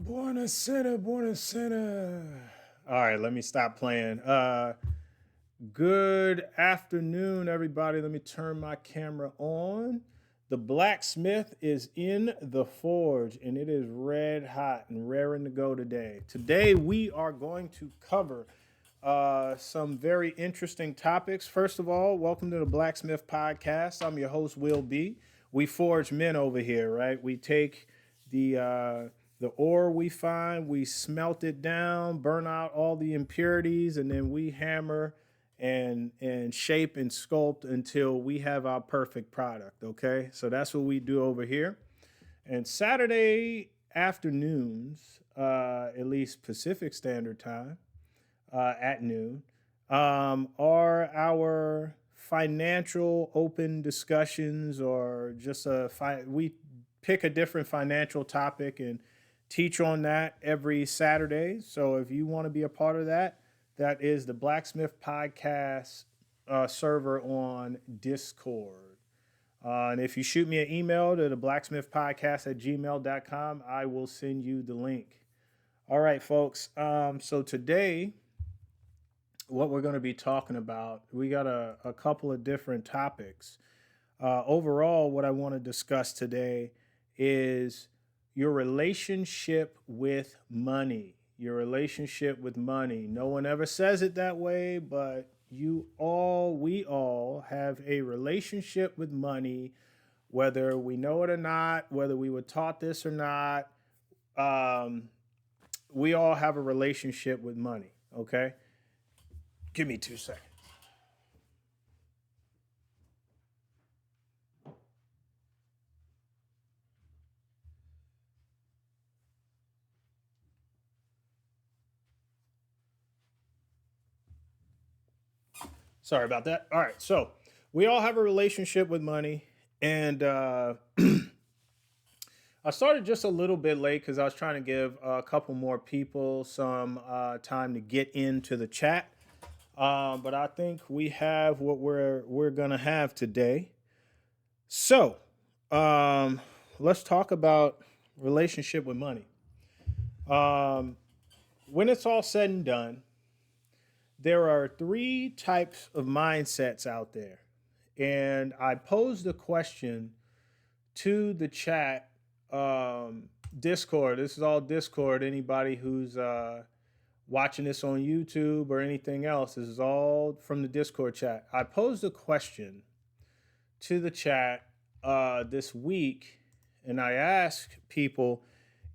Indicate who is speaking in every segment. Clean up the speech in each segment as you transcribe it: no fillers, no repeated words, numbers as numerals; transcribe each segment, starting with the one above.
Speaker 1: Buonasera, buonasera. All right, let me stop playing. Good afternoon, everybody. Let me turn my camera on. The blacksmith is in the forge, and it is red hot and raring to go today. Today, we are going to cover some very interesting topics. First of all, welcome to the Blacksmith Podcast. I'm your host, Will B. We forge men over here, right? We take the ore we find, we smelt it down, burn out all the impurities, and then we hammer and shape and sculpt until we have our perfect product. Okay, so that's what we do over here. And Saturday afternoons, at least Pacific Standard Time, at noon, are our financial open discussions, or just we pick a different financial topic and teach on that every Saturday. So if you want to be a part of that, that is the Blacksmith Podcast server on Discord. And if you shoot me an email to the blacksmithpodcast at gmail.com, I will send you the link. All right, folks. So today, what we're going to be talking about, we got a couple of different topics. Overall, what I want to discuss today is your relationship with money. Your relationship with money. No one ever says it that way, but we all have a relationship with money, whether we know it or not, whether we were taught this or not. Um, we all have a relationship with money. Okay, give me 2 seconds. Sorry about that. All right, so we all have a relationship with money, and I started just a little bit late because I was trying to give a couple more people some time to get into the chat. But I think we have what we're gonna have today. So um, let's talk about relationship with money. Um, when it's all said and done, there are three types of mindsets out there, and I posed a question to the chat, Discord. This is all Discord. Anybody who's watching this on YouTube or anything else, this is all from the Discord chat. I posed a question to the chat this week, and I asked people,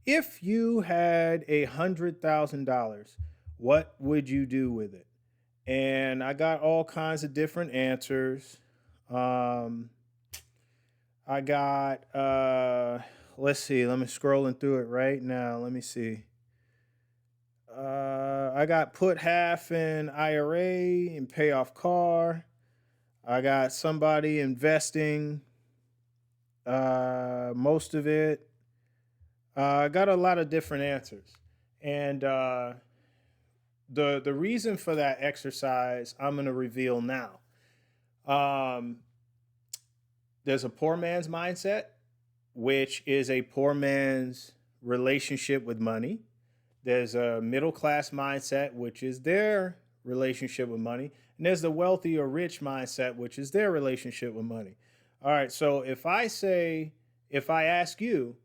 Speaker 1: if you had $100,000, what would you do with it? And I got all kinds of different answers. Um, I got let's see, let me scrolling through it right now. Let me see. I got put half in IRA and pay off car. I got somebody investing most of it. I got a lot of different answers. And the reason for that exercise I'm going to reveal now. Um, there's a poor man's mindset, which is a poor man's relationship with money. There's a middle class mindset, which is their relationship with money. And there's the wealthy or rich mindset, which is their relationship with money. All right. So if I ask you,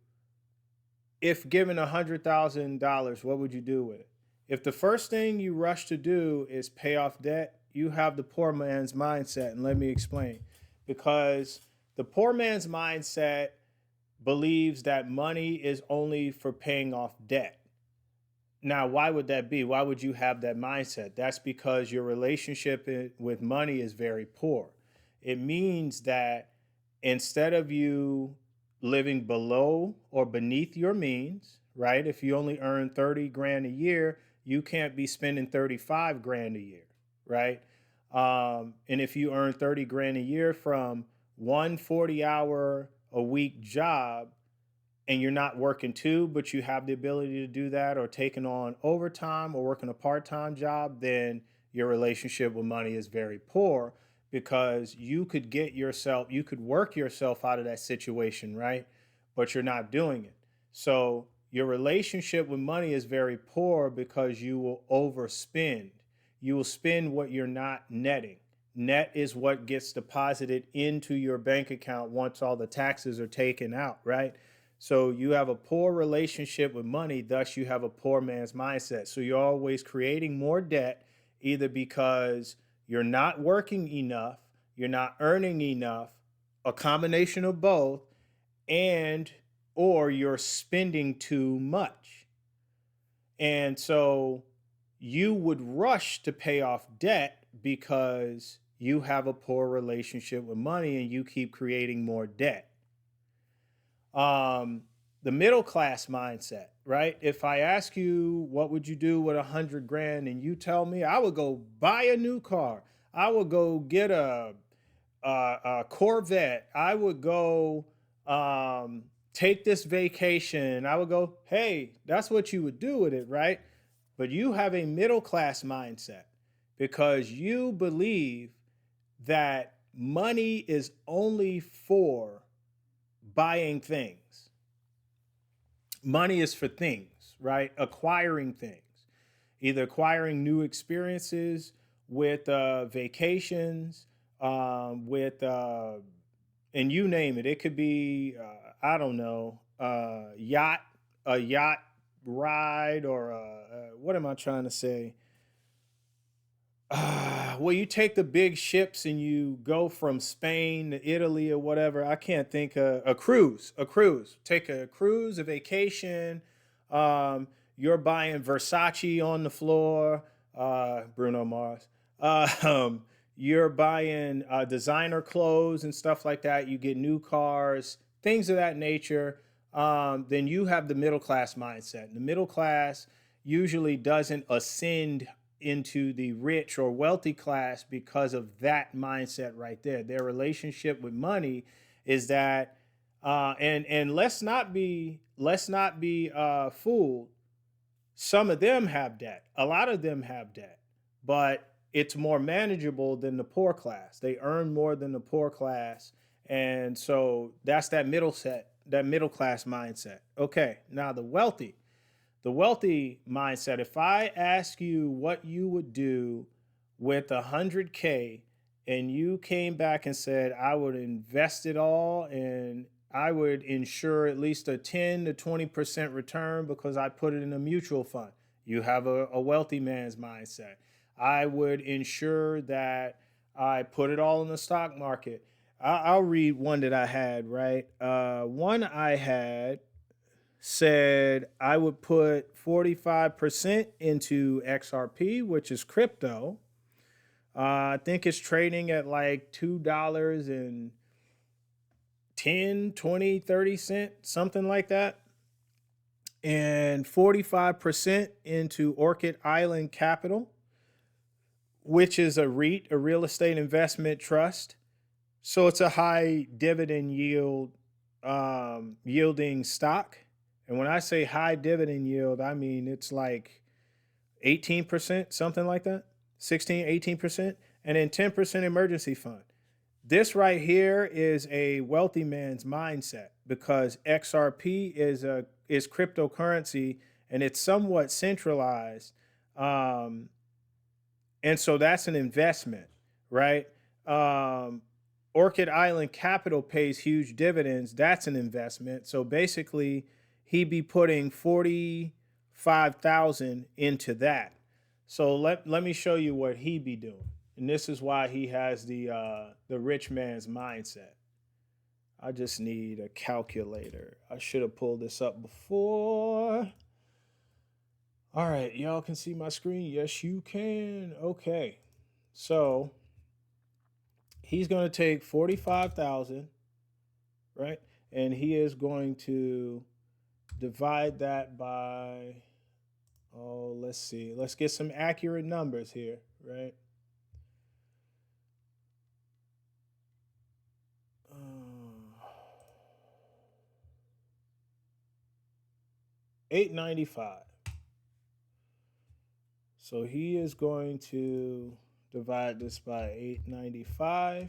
Speaker 1: if given $100,000, what would you do with it? If the first thing you rush to do is pay off debt, you have the poor man's mindset. And let me explain. Because the poor man's mindset believes that money is only for paying off debt. Now, why would that be? Why would you have that mindset? That's because your relationship with money is very poor. It means that instead of you living below or beneath your means, right? If you only earn 30 grand a year, you can't be spending 35 grand a year, right? And if you earn 30 grand a year from one 40-hour a week job, and you're not working two, but you have the ability to do that, or taking on overtime or working a part time job, then your relationship with money is very poor, because you could work yourself out of that situation, right? But you're not doing it. So Your relationship with money is very poor because you will overspend. You will spend what you're not netting. Net is what gets deposited into your bank account once all the taxes are taken out, right? So you have a poor relationship with money, thus you have a poor man's mindset. So you're always creating more debt, either because you're not working enough, you're not earning enough, a combination of both, and or you're spending too much. And so you would rush to pay off debt because you have a poor relationship with money and you keep creating more debt. Um, the middle class mindset, right? If I ask you what would you do with 100 grand, and you tell me I would go buy a new car, I would go get a Corvette, I would go take this vacation, I would go, hey, that's what you would do with it, right? But you have a middle class mindset because you believe that money is only for buying things. Money is for things, right? Acquiring things, either acquiring new experiences with vacations, and you name it. It could be, I don't know, a yacht ride, or what am I trying to say? Well, you take the big ships and you go from Spain to Italy or whatever. I can't think a cruise, Take a cruise, a vacation. You're buying Versace on the floor, Bruno Mars. You're buying designer clothes and stuff like that. You get new cars, things of that nature. Then you have the middle class mindset. The middle class usually doesn't ascend into the rich or wealthy class because of that mindset right there. Their relationship with money is that, and let's not be fooled. Some of them have debt. A lot of them have debt, but it's more manageable than the poor class. They earn more than the poor class, and so that's that middle class mindset. Okay, now the wealthy mindset. If I ask you what you would do with 100K, and you came back and said, I would invest it all and I would ensure at least a 10 to 20% return because I put it in a mutual fund. You have a wealthy man's mindset. I would ensure that I put it all in the stock market. I'll read one that I had, right? One I had said I would put 45% into XRP, which is crypto. I think it's trading at like $2 and 10, 20, 30 cents, something like that. And 45% into Orchid Island Capital, which is a REIT, a real estate investment trust. So it's a high dividend yielding stock. And when I say high dividend yield, I mean it's like 18%, something like that, 16, 18%, and then 10% emergency fund. This right here is a wealthy man's mindset because XRP is cryptocurrency and it's somewhat centralized. Um, and so that's an investment, right? Um, Orchid Island Capital pays huge dividends. That's an investment. So basically, he'd be putting 45,000 into that. So let me show you what he'd be doing. And this is why he has the rich man's mindset. I just need a calculator. I should have pulled this up before. All right, y'all can see my screen. Yes, you can. Okay. So he's going to take 45,000, right? And he is going to divide that by, oh, let's see. Let's get some accurate numbers here, right? 895. So he is going to divide this by 895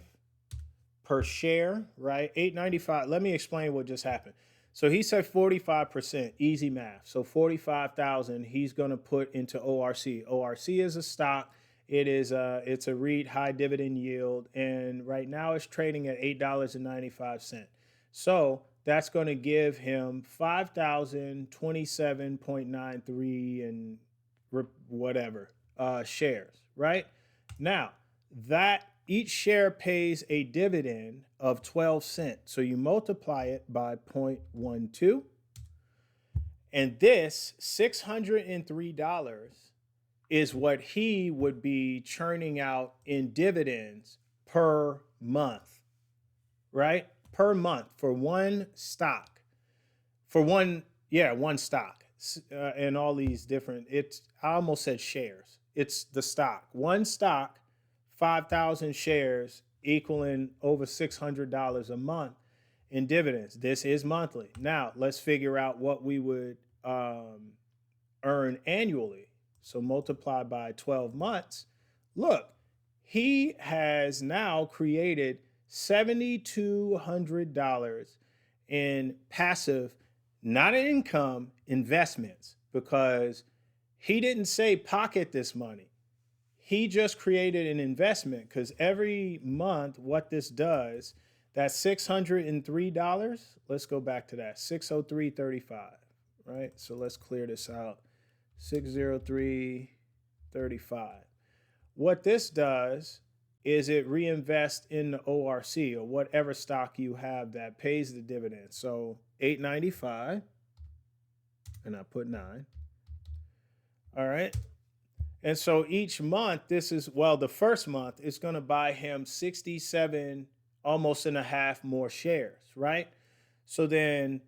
Speaker 1: per share, right? 895. Let me explain what just happened. So he said 45%, easy math. So 45,000 he's going to put into ORC. ORC is a stock. It's a REIT, high dividend yield, and right now it's trading at $8.95. So that's going to give him 5,027.93 and whatever shares, right? Now, that each share pays a dividend of 12 cents. So you multiply it by 0.12. And this $603 is what he would be churning out in dividends per month, right? Per month for one stock. For one stock. And all these different, I almost said shares. It's the stock. One stock, 5,000 shares equaling over $600 a month in dividends. This is monthly. Now, let's figure out what we would earn annually. So multiply by 12 months. Look, he has now created $7,200 in passive, not income investments, because he didn't say pocket this money. He just created an investment, because every month what this does, that $603, let's go back to that, 603.35, right? So let's clear this out. 603.35. What this does is it reinvests in the ORC or whatever stock you have that pays the dividend. So $8.95, and I put 9. All right. And so each month, the first month is going to buy him 67, almost and a half more shares, right? So then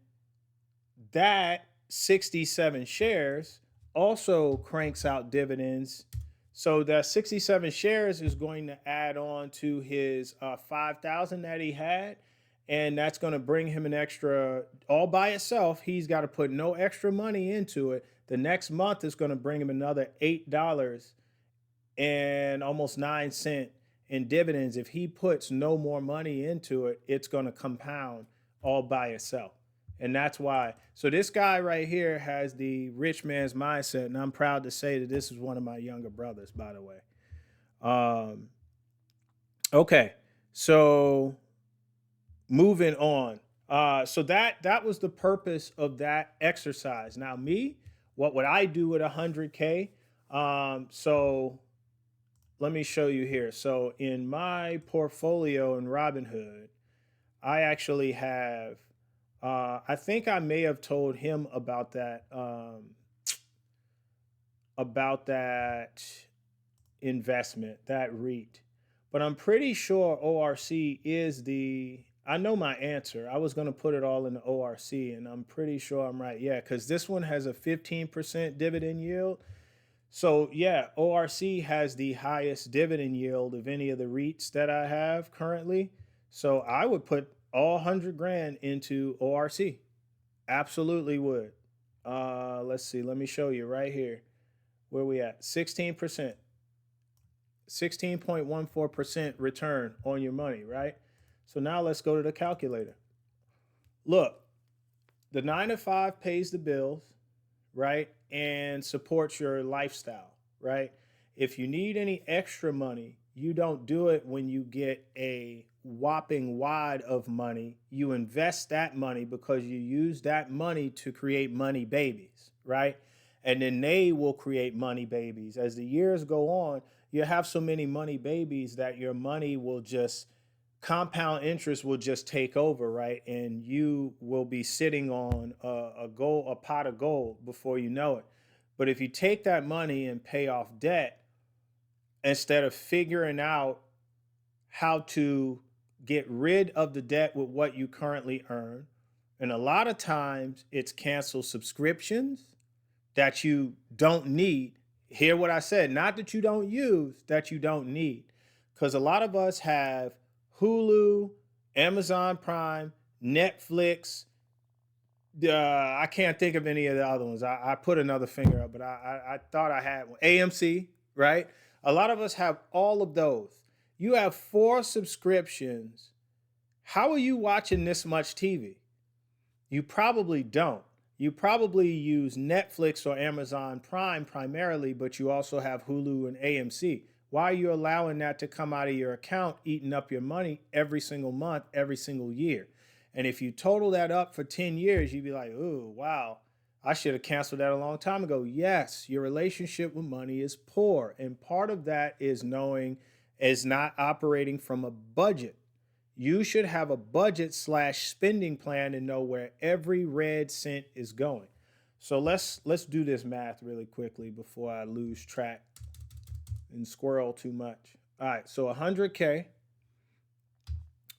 Speaker 1: that 67 shares also cranks out dividends. So that 67 shares is going to add on to his 5,000 that he had. And that's going to bring him an extra, all by itself. He's got to put no extra money into it. The next month is going to bring him another $8 and almost 9 cents in dividends. If he puts no more money into it, it's going to compound all by itself. And that's why. So this guy right here has the rich man's mindset. And I'm proud to say that this is one of my younger brothers, by the way. Okay. So moving on. So that was the purpose of that exercise. Now, me, what would I do with 100K? So let me show you here. So in my portfolio in Robinhood, I actually have, I think I may have told him about that investment, that REIT. But I'm pretty sure ORC is I know my answer. I was going to put it all in the ORC, and I'm pretty sure I'm right. Yeah, because this one has a 15% dividend yield. So yeah, ORC has the highest dividend yield of any of the REITs that I have currently. So I would put all 100 grand into ORC. Absolutely would. Let's see. Let me show you right here. Where we at? 16%. 16.14% return on your money, right? So now let's go to the calculator. Look, the 9 to 5 pays the bills, right? And supports your lifestyle, right? If you need any extra money, you don't do it when you get a whopping wad of money. You invest that money because you use that money to create money babies, right? And then they will create money babies. As the years go on, you have so many money babies that your money will just, compound interest will just take over, right? And you will be sitting on a pot of gold before you know it. But if you take that money and pay off debt, instead of figuring out how to get rid of the debt with what you currently earn, and a lot of times it's cancel subscriptions that you don't need. Hear what I said, not that you don't use, that you don't need. Because a lot of us have Hulu, Amazon Prime, Netflix. I can't think of any of the other ones. I put another finger up, but I thought I had one. AMC, right? A lot of us have all of those. You have 4 subscriptions. How are you watching this much TV? You probably don't. You probably use Netflix or Amazon Prime primarily, but you also have Hulu and AMC. Why are you allowing that to come out of your account, eating up your money every single month, every single year? And if you total that up for 10 years, you'd be like, oh, wow, I should have canceled that a long time ago. Yes, your relationship with money is poor. And part of that is knowing is not operating from a budget. You should have a budget slash spending plan and know where every red cent is going. So let's do this math really quickly before I lose track and squirrel too much. All right, so 100K.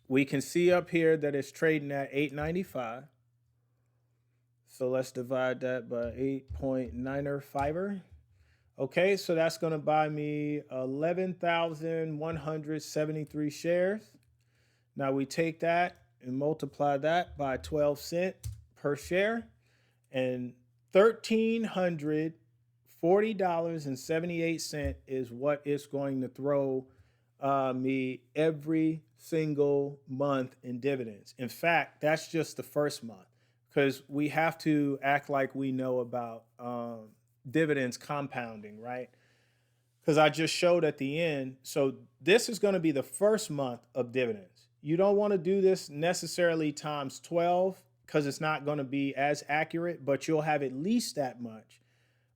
Speaker 1: We can see up here that it's trading at 895. So let's divide that by 8.95. Okay, so that's going to buy me 11,173 shares. Now we take that and multiply that by 12 cents per share, and $1,340.78 is what it's going to throw me every single month in dividends. In fact, that's just the first month, because we have to act like we know about dividends compounding, right? Because I just showed at the end. So this is going to be the first month of dividends. You don't want to do this necessarily times 12 because it's not going to be as accurate, but you'll have at least that much.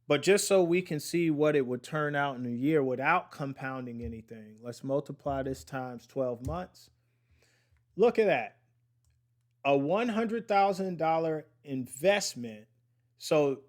Speaker 1: But just so we can see what it would turn out in a year without compounding anything, let's multiply this times 12 months. Look at that. A $100,000 investment. So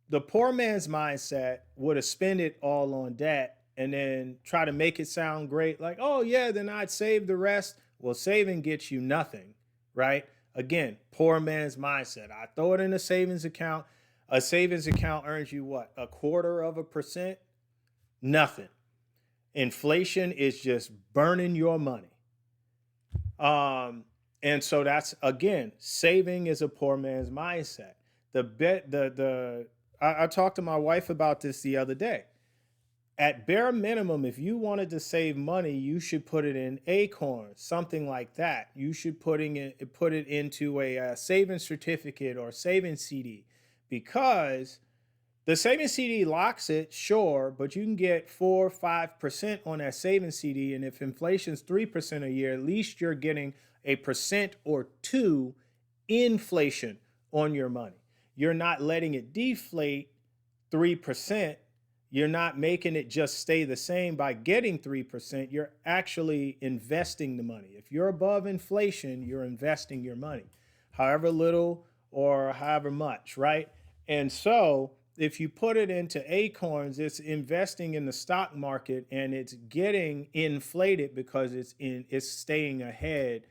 Speaker 1: the poor man's mindset would have spent it all on debt and then try to make it sound great. Like, oh yeah, then I'd save the rest. Well, saving gets you nothing, right? Again, poor man's mindset. I throw it in a savings account. A savings account earns you what? 0.25%? Nothing. Inflation is just burning your money. And so that's, again, saving is a poor man's mindset. I talked to my wife about this the other day. At bare minimum, if you wanted to save money, you should put it in Acorns, something like that. You should put it into a savings certificate or savings CD, because the savings CD locks it, sure, but you can get 4 or 5% on that savings CD. And if inflation's 3% a year, at least you're getting a percent or two inflation on your money. You're not letting it deflate 3%. You're not making it just stay the same by getting 3%. You're actually investing the money. If you're above inflation, you're investing your money, however little or however much, right? And so if you put it into Acorns, it's investing in the stock market and it's getting inflated because it's staying ahead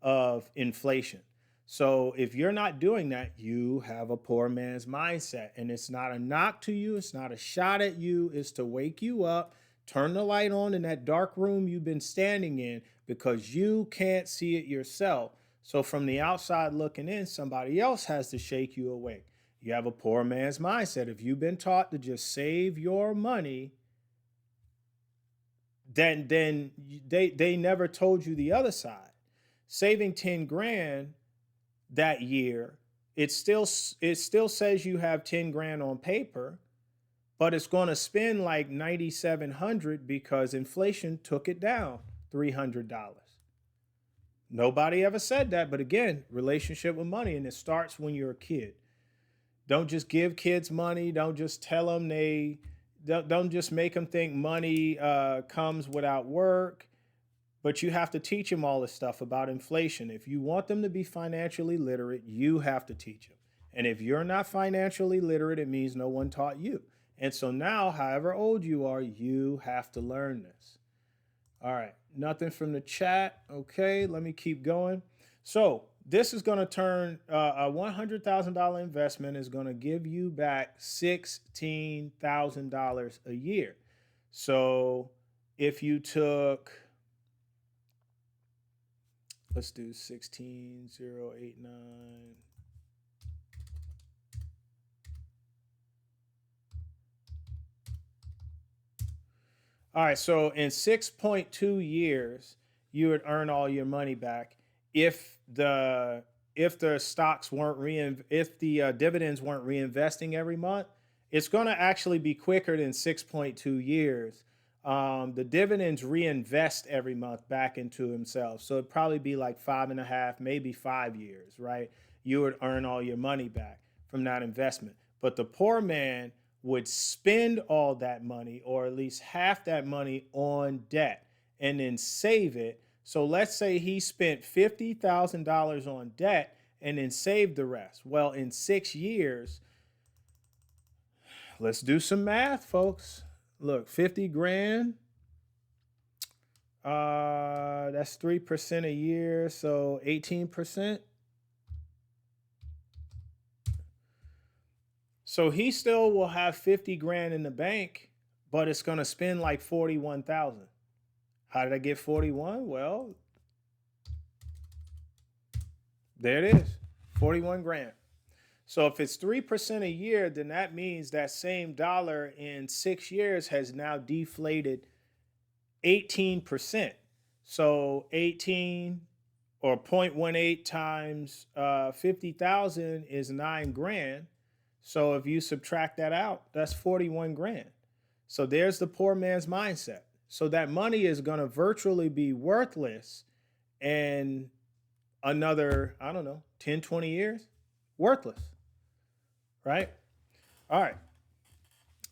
Speaker 1: of inflation. So if you're not doing that, you have a poor man's mindset. And it's not a knock to you, it's not a shot at you, it's to wake you up, turn the light on in that dark room you've been standing in, because you can't see it yourself. So from the outside looking in, somebody else has to shake you awake. You have a poor man's mindset. If you've been taught to just save your money, then they never told you the other side. Saving 10 grand that year, it still says you have 10 grand on paper, but it's going to spend like 9,700 because inflation took it down $300. Nobody ever said that, but again, relationship with money, and it starts when you're a kid. Don't just give kids money. Don't just tell them don't just make them think money comes without work. But you have to teach them all this stuff about inflation. If you want them to be financially literate, you have to teach them. And if you're not financially literate, it means no one taught you. And so now, however old you are, you have to learn this. All right, nothing from the chat. Okay, let me keep going. So this is going to turn a $100,000 investment is going to give you back $16,000 a year. So if you took, let's do 16,089. All right, so in 6.2 years, you would earn all your money back if the if the stocks weren't if the dividends weren't reinvesting every month, it's going to actually be quicker than 6.2 years. The dividends reinvest every month back into themselves. So it'd probably be like 5.5, maybe 5 years, right? You would earn all your money back from that investment. But the poor man would spend all that money, or at least half that money, on debt and then save it. So let's say he spent $50,000 on debt and then saved the rest. Well, in 6 years, let's do some math, folks. Look, 50 grand, that's 3% a year, so 18%. So he still will have 50 grand in the bank, but it's going to spend like 41,000. How did I get 41? Well, there it is. 41 grand. So if it's 3% a year, then that means that same dollar in 6 years has now deflated 18%. So 18 or 0.18 times 50,000 is 9 grand. So if you subtract that out, that's 41 grand. So there's the poor man's mindset. So that money is going to virtually be worthless in another, I don't know, 10, 20 years. Worthless, right? All right.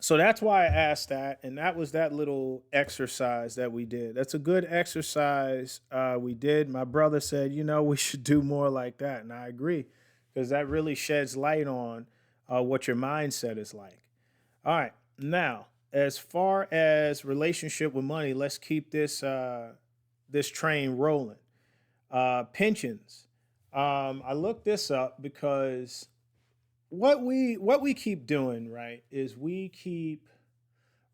Speaker 1: So that's why I asked that. And that was that little exercise that we did. That's a good exercise we did. My brother said, we should do more like that. And I agree, because that really sheds light on what your mindset is like. All right. Now, as far as relationship with money, let's keep this train rolling. Pensions. I looked this up because what we keep doing, right, is we keep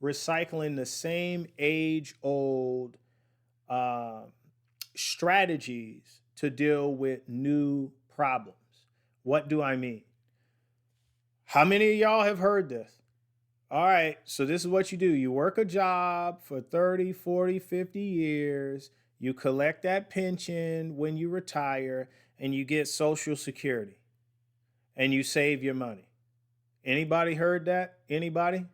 Speaker 1: recycling the same age old uh, strategies to deal with new problems. What do I mean? How many of y'all have heard this? All right, so this is what you do. You work a job for 30, 40, 50 years. You collect that pension when you retire, and you get Social Security, and you save your money. Anybody heard that? Anybody?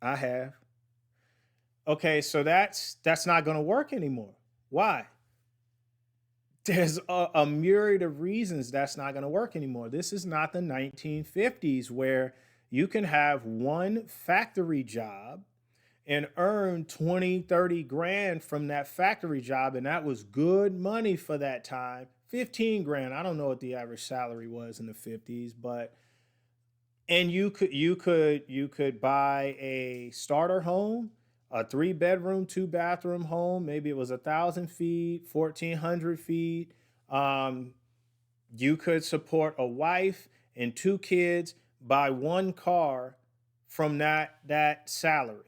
Speaker 1: I have. Okay, so that's not going to work anymore. Why? There's a myriad of reasons that's not going to work anymore. This is not the 1950s where you can have one factory job and earn 20, 30 grand from that factory job. And that was good money for that time. 15 grand. I don't know what the average salary was in the 50s, but and you could buy a starter home, a 3 bedroom, 2 bathroom home. Maybe it was 1,000 feet, 1,400 feet. Um, you could support a wife and 2 kids, buy one car from that salary.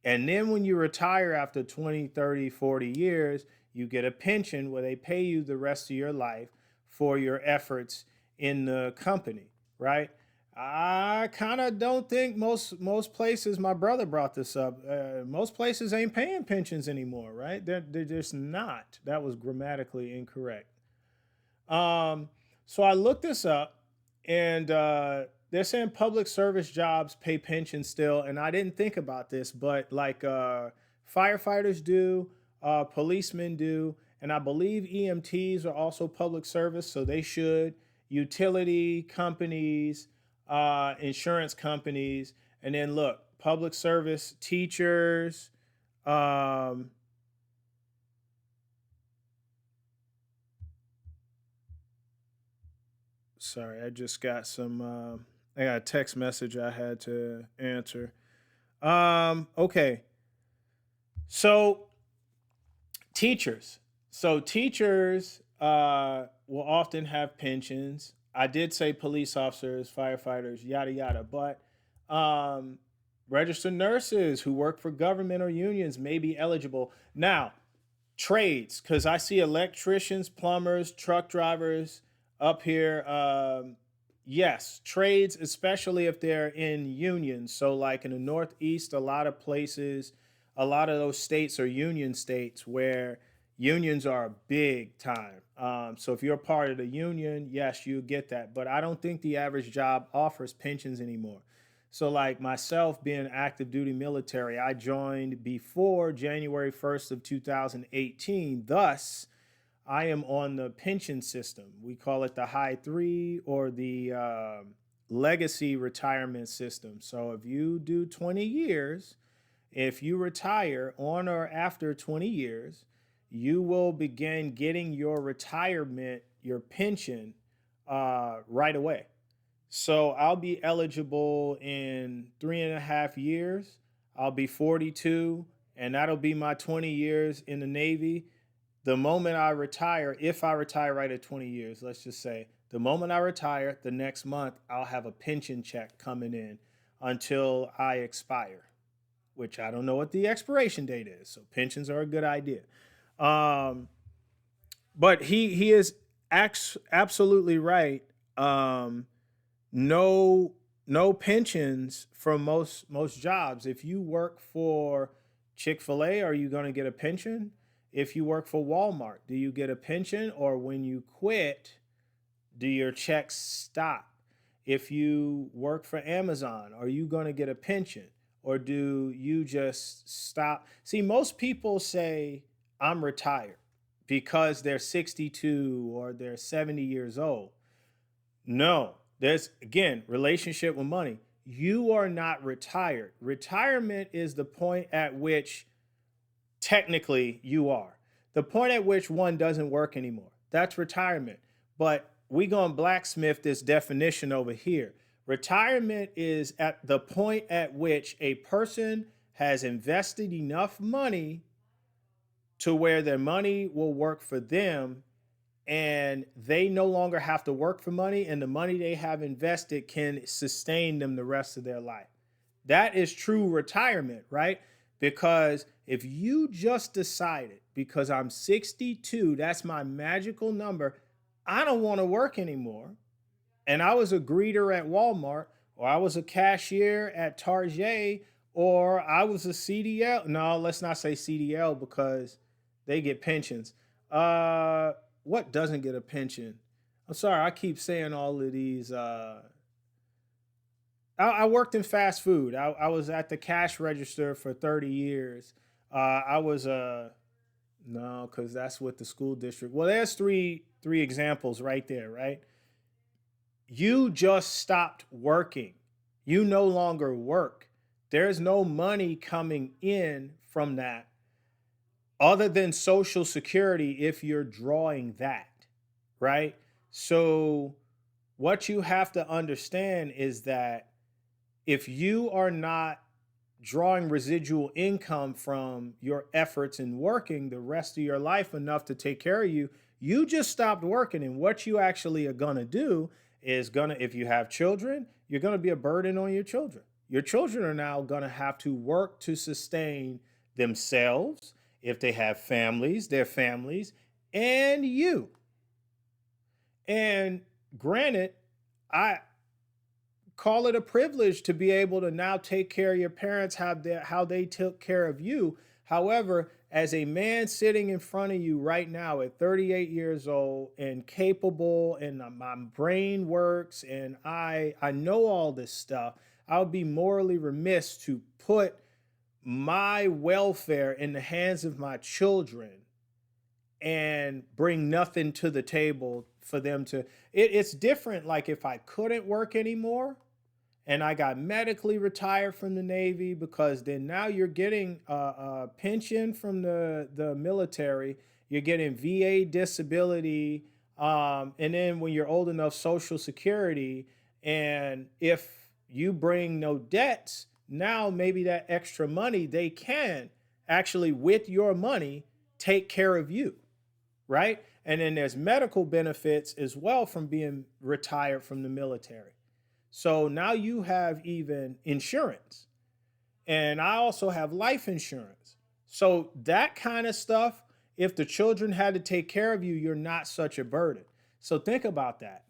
Speaker 1: And then when you retire after 20, 30, 40 years, you get a pension where they pay you the rest of your life for your efforts in the company, right? I kind of don't think most places. My brother brought this up. Most places ain't paying pensions anymore, right? They're just not. That was grammatically incorrect. Um, so I looked this up, and they're saying public service jobs pay pensions still. And I didn't think about this, but like firefighters do, policemen do, and I believe EMTs are also public service, so they should. Utility companies, insurance companies, and then look, public service teachers. Um, Sorry, I just got I got a text message I had to answer. Okay, so teachers. So teachers will often have pensions. I did say police officers, firefighters, yada yada, but um, registered nurses who work for government or unions may be eligible. Now, trades, because I see electricians, plumbers, truck drivers up here. Yes, trades, especially if they're in unions. So, like in the Northeast, a lot of places, a lot of those states are union states where Unions are big time. So if you're a part of the union, yes, you get that. But I don't think the average job offers pensions anymore. So, like myself being active duty military, I joined before January 1st of 2018. Thus, I am on the pension system. We call it the high three or the legacy retirement system. So if you do 20 years, if you retire on or after 20 years, you will begin getting your retirement, your pension, right away. So I'll be eligible in 3.5 years. I'll be 42, and that'll be my 20 years in the Navy. The moment I retire, if I retire right at 20 years, let's just say, the moment I retire, the next month, I'll have a pension check coming in until I expire, which I don't know what the expiration date is. So pensions are a good idea. Um, but he is absolutely right. No no pensions for most jobs. If you work for Chick-fil-A, are you going to get a pension? If you work for Walmart, do you get a pension? Or when you quit, do your checks stop? If you work for Amazon, are you going to get a pension? Or do you just stop? See, most people say, I'm retired because they're 62 or they're 70 years old. No, there's again, relationship with money. You are not retired. Retirement is the point at which technically you are. The point at which one doesn't work anymore. That's retirement. But we gonna blacksmith this definition over here. Retirement is at the point at which a person has invested enough money to where their money will work for them and they no longer have to work for money, and the money they have invested can sustain them the rest of their life. That is true retirement, right? Because if you just decided, because I'm 62, that's my magical number, I don't want to work anymore, and I was a greeter at Walmart, or I was a cashier at Target, or I was a CDL. No, let's not say CDL because they get pensions. Uh, what doesn't get a pension? I'm sorry, I keep saying all of these. I worked in fast food. I was at the cash register for 30 years. I was a no, because that's what the school district. Well, there's three examples right there, right? You just stopped working. You no longer work. There's no money coming in from that other than Social Security if you're drawing that, right? So, what you have to understand is that if you are not drawing residual income from your efforts in working the rest of your life enough to take care of you, you just stopped working. And what you actually are going to do is if you have children, you're going to be a burden on your children. Your children are now going to have to work to sustain themselves. If they have families, their families, and you. And granted, I call it a privilege to be able to now take care of your parents, how they took care of you. However, as a man sitting in front of you right now at 38 years old and capable, and my brain works, and I know all this stuff, I would be morally remiss to put my welfare in the hands of my children and bring nothing to the table for them to. It's different. Like if I couldn't work anymore and I got medically retired from the Navy, because then now you're getting a pension from the military, you're getting VA disability, and then when you're old enough, Social Security. And if you bring no debts, now maybe that extra money they can actually, with your money, take care of you, right? And then there's medical benefits as well from being retired from the military. So now you have even insurance. And I also have life insurance. So that kind of stuff, if the children had to take care of you, you're not such a burden. So think about that.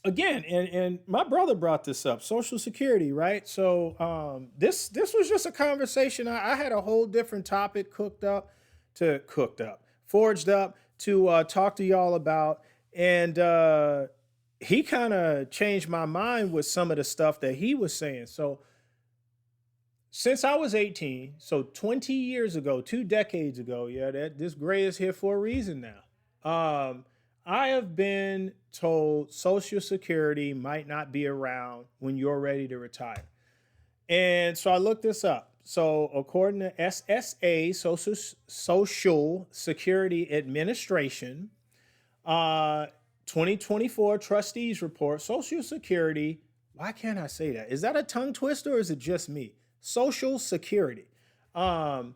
Speaker 1: Again, and my brother brought this up, Social Security, right? So this was just a conversation. I had a whole different topic cooked up. forged up to talk to y'all about. And he kind of changed my mind with some of the stuff that he was saying. So since I was 18, so 20 years ago, 2 decades ago, yeah, that this gray is here for a reason now. I have been told Social Security might not be around when you're ready to retire. And so I looked this up. So according to SSA, Social Security Administration, 2024 trustees report, Social Security, why can't I say that? Is that a tongue twister or is it just me? Social Security um,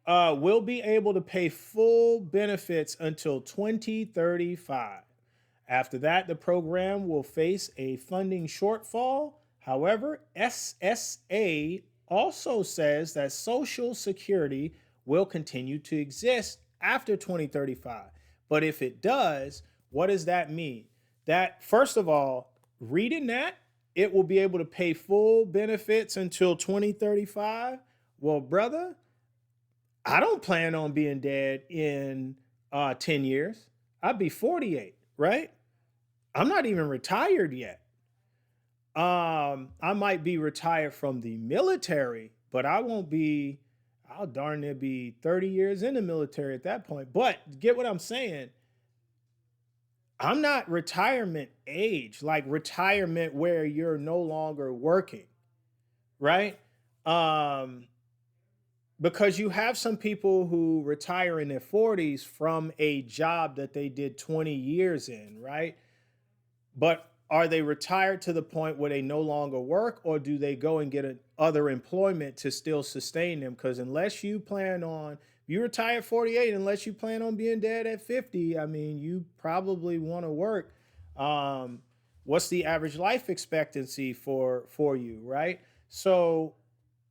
Speaker 1: will be able to pay full benefits until 2035. After that, the program will face a funding shortfall. However, SSA also says that Social Security will continue to exist after 2035. But if it does, what does that mean? That, first of all, reading that, it will be able to pay full benefits until 2035. Well, brother, I don't plan on being dead in 10 years. I'd be 48, right? I'm not even retired yet. I might be retired from the military, but I won't be, I'll darn near be 30 years in the military at that point. But get what I'm saying? I'm not retirement age, like retirement where you're no longer working, right? Um, because you have some people who retire in their 40s from a job that they did 20 years in, right? But are they retired to the point where they no longer work, or do they go and get other employment to still sustain them? Because unless you plan on, you retire at 48, unless you plan on being dead at 50, I mean, you probably want to work. Um, what's the average life expectancy for you, right? So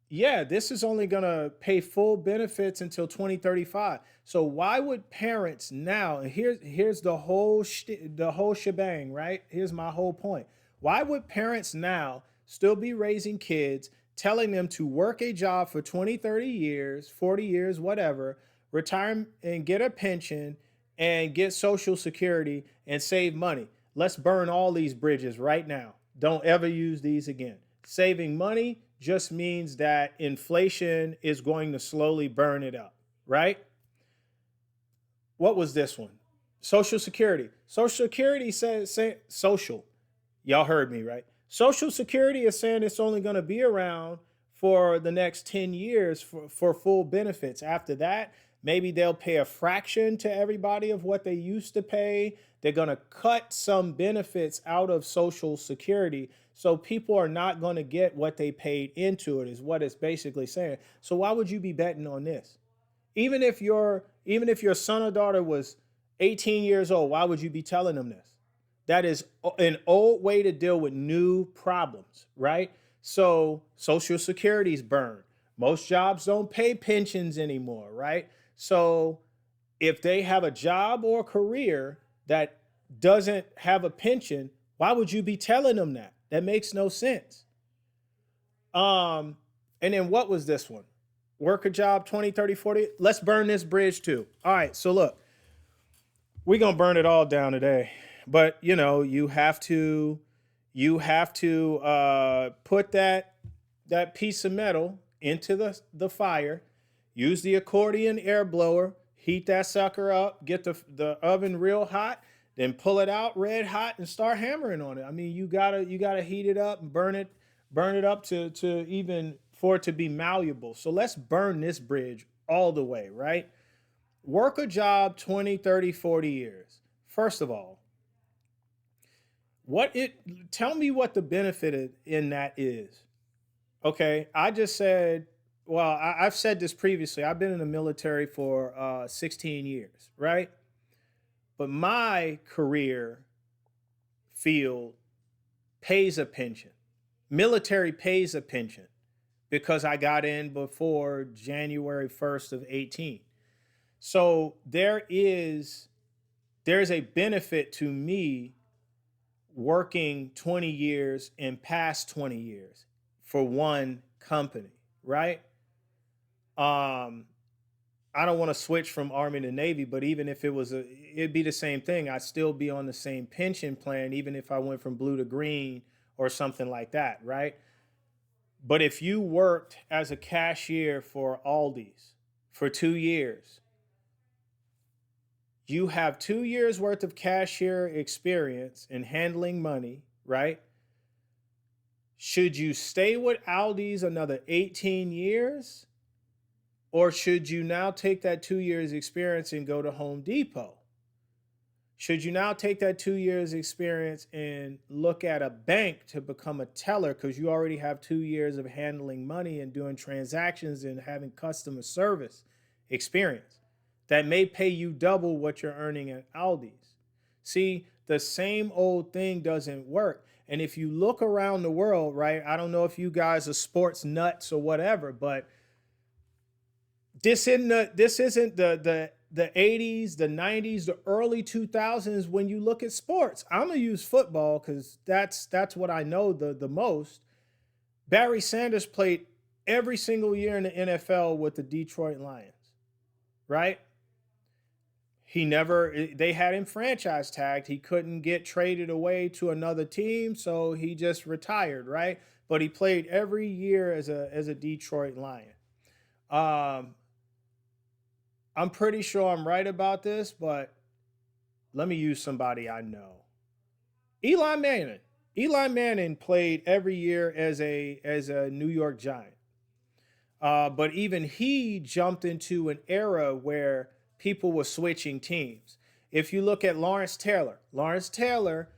Speaker 1: yeah, this is only going to pay full benefits until 2035. So why would parents now, and here's the whole shebang, right? Here's my whole point. Why would parents now still be raising kids, telling them to work a job for 20, 30 years, 40 years, whatever, retire and get a pension and get Social Security and save money? Let's burn all these bridges right now. Don't ever use these again. Saving money just means that inflation is going to slowly burn it up, right? What was this one? Social Security. Social Security says social. Y'all heard me, right? Social Security is saying it's only going to be around for the next 10 years for full benefits. After that, maybe they'll pay a fraction to everybody of what they used to pay. They're going to cut some benefits out of Social Security. So people are not going to get what they paid into it, is what it's basically saying. So why would you be betting on this? Even if your son or daughter was 18 years old, why would you be telling them this? That is an old way to deal with new problems, right? So Social Security's burned. Most jobs don't pay pensions anymore, right? So if they have a job or a career that doesn't have a pension, why would you be telling them that? That makes no sense. Um, and then what was this one? Work a job 20, 30, 40. Let's burn this bridge too. All right, so look, we're gonna burn it all down today. But you have to put that piece of metal into the fire, use the accordion air blower, heat that sucker up, get the oven real hot, then pull it out red hot and start hammering on it. I mean, you gotta heat it up and burn it up to even for it to be malleable. So let's burn this bridge all the way, right? Work a job 20, 30, 40 years. First of all, what it tell me what the benefit in that is. Okay, I just said, well, I've said this previously. I've been in the military for 16 years, right? But my career field pays a pension. Military pays a pension because I got in before January 1st of 18. So there's a benefit to me working 20 years and past 20 years for one company, right? Um, I don't want to switch from Army to Navy, but even if it'd be the same thing. I'd still be on the same pension plan, even if I went from blue to green or something like that, right? But if you worked as a cashier for Aldi's for 2 years, you have 2 years worth of cashier experience in handling money, right? Should you stay with Aldi's another 18 years? Or should you now take that 2 years experience and go to Home Depot? Should you now take that 2 years experience and look at a bank to become a teller because you already have 2 years of handling money and doing transactions and having customer service experience that may pay you double what you're earning at Aldi's? See, the same old thing doesn't work. And if you look around the world, right, I don't know if you guys are sports nuts or whatever, but this isn't the 80s, the 90s, the early 2000s. When you look at sports, I'm gonna use football because that's what I know the most. Barry Sanders played every single year in the NFL with the Detroit Lions, right? They had him franchise tagged. He couldn't get traded away to another team, so he just retired, right? But he played every year as a Detroit Lion. Um, I'm pretty sure I'm right about this, but let me use somebody I know. Eli Manning. Eli Manning played every year as a New York Giant. But even he jumped into an era where people were switching teams. If you look at Lawrence Taylor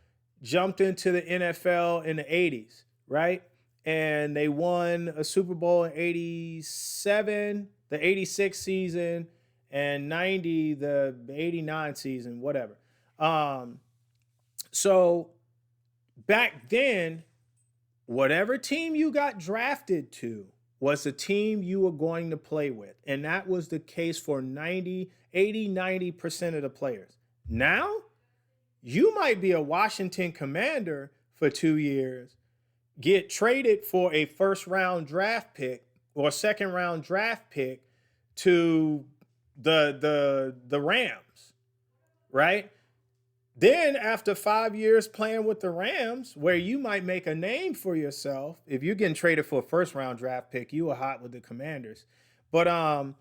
Speaker 1: jumped into the NFL in the 80s, right? And they won a Super Bowl in 87, the 86 season, and 90, the 89 season, whatever. Um, so back then, whatever team you got drafted to was the team you were going to play with. And that was the case for 90% of the players. Now, you might be a Washington Commander for 2 years, get traded for a first round draft pick or second round draft pick to the Rams, right? Then after 5 years playing with the Rams, where you might make a name for yourself, if you're getting traded for a first round draft pick, you were hot with the Commanders. But or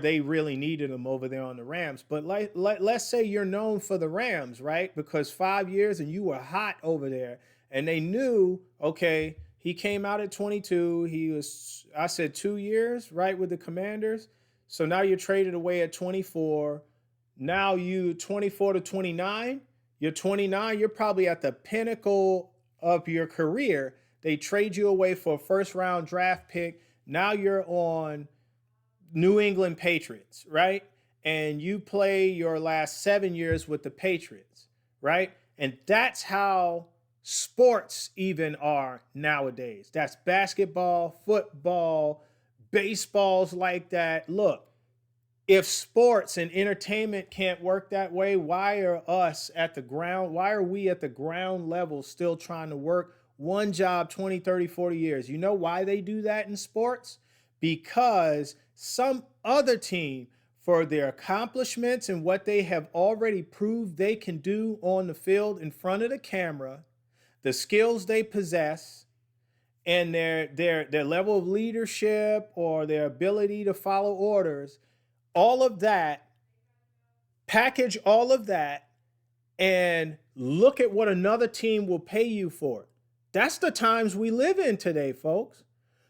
Speaker 1: they really needed them over there on the Rams. But let's say you're known for the Rams, right? Because 5 years and you were hot over there, and they knew, okay, he came out at 22. I said 2 years, right, with the Commanders. So now you're traded away at 24. Now you 24 to 29, you're 29, you're probably at the pinnacle of your career. They trade you away for a first round draft pick. Now you're on New England Patriots, right? And you play your last 7 years with the Patriots, right? And that's how sports even are nowadays. That's basketball, football, baseballs like that. Look, if sports and entertainment can't work that way, why are we at the ground level still trying to work one job 20, 30, 40 years? You know why they do that in sports? Because some other team, for their accomplishments and what they have already proved they can do on the field in front of the camera, the skills they possess, and their level of leadership or their ability to follow orders, all of that, package all of that, and look at what another team will pay you for it. That's the times we live in today, folks.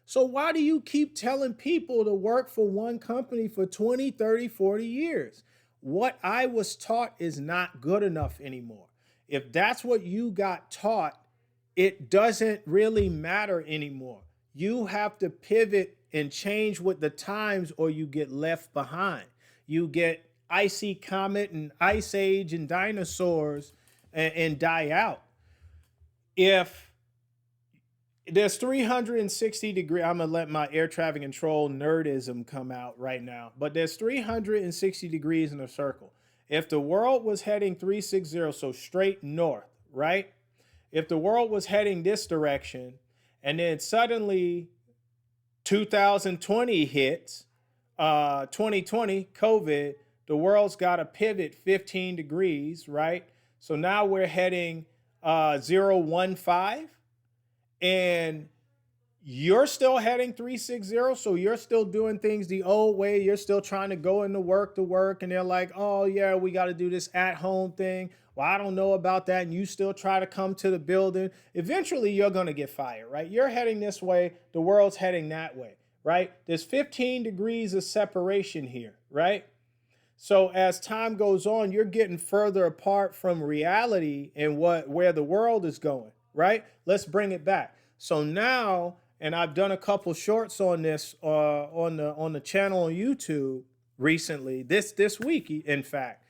Speaker 1: So why do you keep telling people to work for one company for 20, 30, 40 years? What I was taught is not good enough anymore. If that's what you got taught, it doesn't really matter anymore. You have to pivot and change with the times, or you get left behind. You get icy comet and ice age and dinosaurs and die out. If there's 360 degrees, I'm gonna let my air traffic control nerdism come out right now, but there's 360 degrees in a circle. If the world was heading 360, so straight north, right? If the world was heading this direction, and then suddenly 2020 hits, 2020, COVID, the world's got to pivot 15 degrees, right? So now we're heading 015, and you're still heading 360. So you're still doing things the old way. You're still trying to go into work to work. And they're like, oh, yeah, we got to do this at home thing. Well, I don't know about that. And you still try to come to the building. Eventually, you're going to get fired, right? You're heading this way. The world's heading that way, right? There's 15 degrees of separation here, right? So as time goes on, you're getting further apart from reality and where the world is going, right? Let's bring it back. So now, and I've done a couple shorts on this on the channel on YouTube recently, this week, in fact.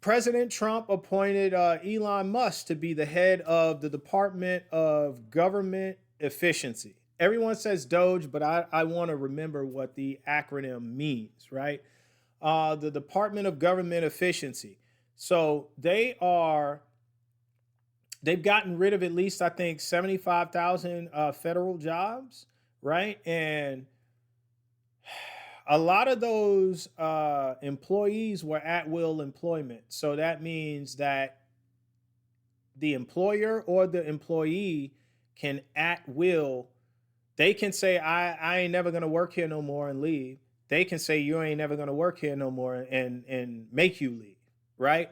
Speaker 1: President Trump appointed Elon Musk to be the head of the Department of Government Efficiency. Everyone says Doge, but I want to remember what the acronym means, right? The Department of Government Efficiency. So they've gotten rid of at least, I think, 75,000 federal jobs, right? And a lot of those employees were at will employment. So that means that the employer or the employee can at will, they can say, I ain't never gonna work here no more and leave. They can say you ain't never gonna work here no more and make you leave, right?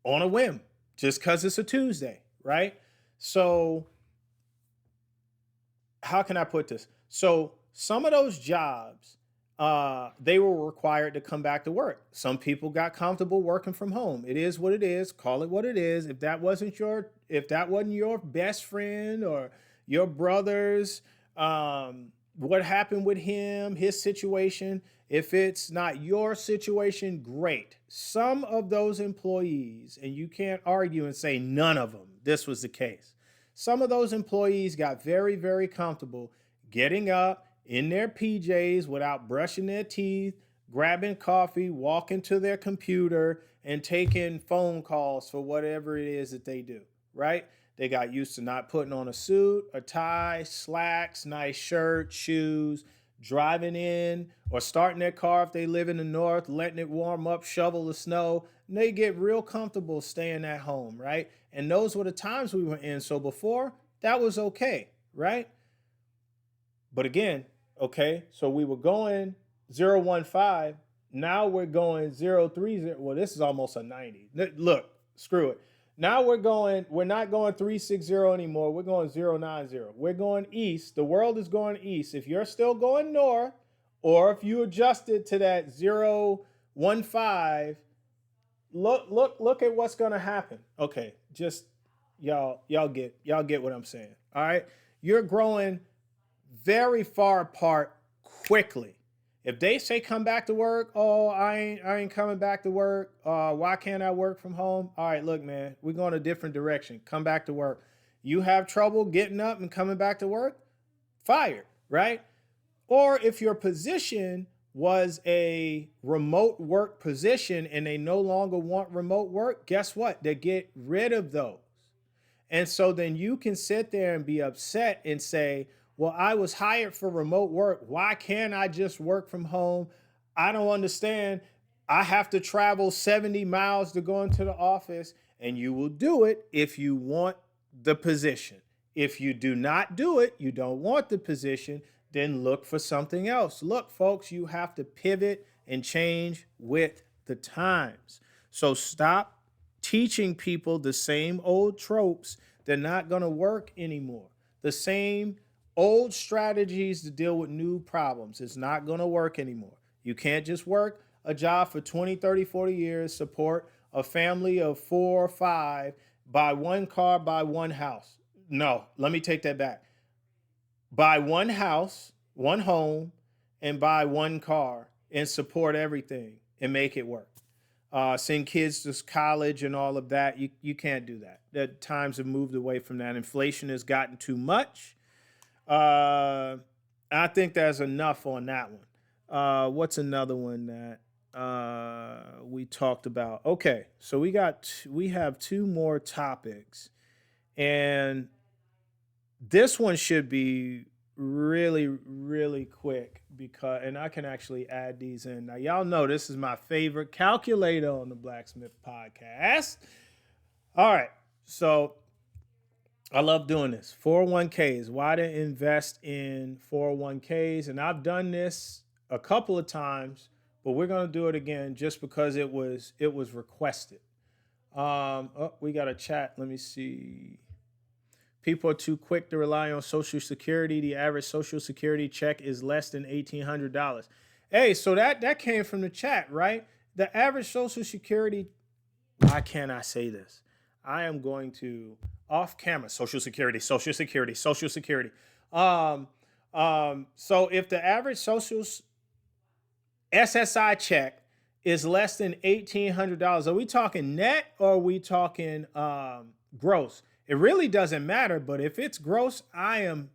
Speaker 1: On a whim, just because it's a Tuesday, right? So how can I put this? So some of those jobs, they were required to come back to work. Some people got comfortable working from home. It is what it is. Call it what it is. If that wasn't your best friend or your brother's, what happened with him, his situation, if it's not your situation, great. Some of those employees, and you can't argue and say none of them, this was the case. Some of those employees got very, very comfortable getting up in their PJs without brushing their teeth, grabbing coffee, walking to their computer, and taking phone calls for whatever it is that they do, right? They got used to not putting on a suit, a tie, slacks, nice shirt, shoes, driving in or starting their car if they live in the north, letting it warm up, shovel the snow, and they get real comfortable staying at home, right? And those were the times we were in. So before, that was okay, right? But again, okay, so we were going 015, now we're going 030. Well, this is almost a 90. Look, screw it. Now we're not going 360 anymore. We're going 090. We're going east. The world is going east. If you're still going north, or if you adjusted to that 015, look at what's gonna happen. Okay, just y'all get what I'm saying. All right. You're growing very far apart quickly. If they say come back to work, oh, I ain't coming back to work. Why can't I work from home? All right, look, man, we're going a different direction. Come back to work. You have trouble getting up and coming back to work? Fired, right? Or if your position was a remote work position and they no longer want remote work, guess what? They get rid of those. And so then you can sit there and be upset and say, well, I was hired for remote work. Why can't I just work from home? I don't understand. I have to travel 70 miles to go into the office, and you will do it if you want the position. If you do not do it, you don't want the position, then look for something else. Look, folks, you have to pivot and change with the times. So stop teaching people the same old tropes. They're not going to work anymore. The same old strategies to deal with new problems. It's not going to work anymore. You can't just work a job for 20, 30, 40 years, support a family of 4 or 5, buy one car, buy one house. No, let me take that back. Buy one house, one home, and buy one car and support everything and make it work. Send kids to college and all of that. You can't do that. The times have moved away from that. Inflation has gotten too much. I think there's enough on that one. What's another one that we talked about? Okay, so we have 2 more topics, and this one should be really, really quick because, and I can actually add these in. Now, y'all know this is my favorite calculator on the Blacksmith podcast. All right. So I love doing this. 401ks. Why to invest in 401ks? And I've done this a couple of times, but we're going to do it again just because it was requested. Oh, we got a chat. Let me see. People are too quick to rely on Social Security. The average Social Security check is less than $1,800. Hey, so that came from the chat, right? The average Social Security. Why can't I say this? I am going to off camera. Social Security, Social Security, Social Security. Um, so if the average Social SSI check is less than $1,800, are we talking net or are we talking gross? It really doesn't matter, but if it's gross, I'm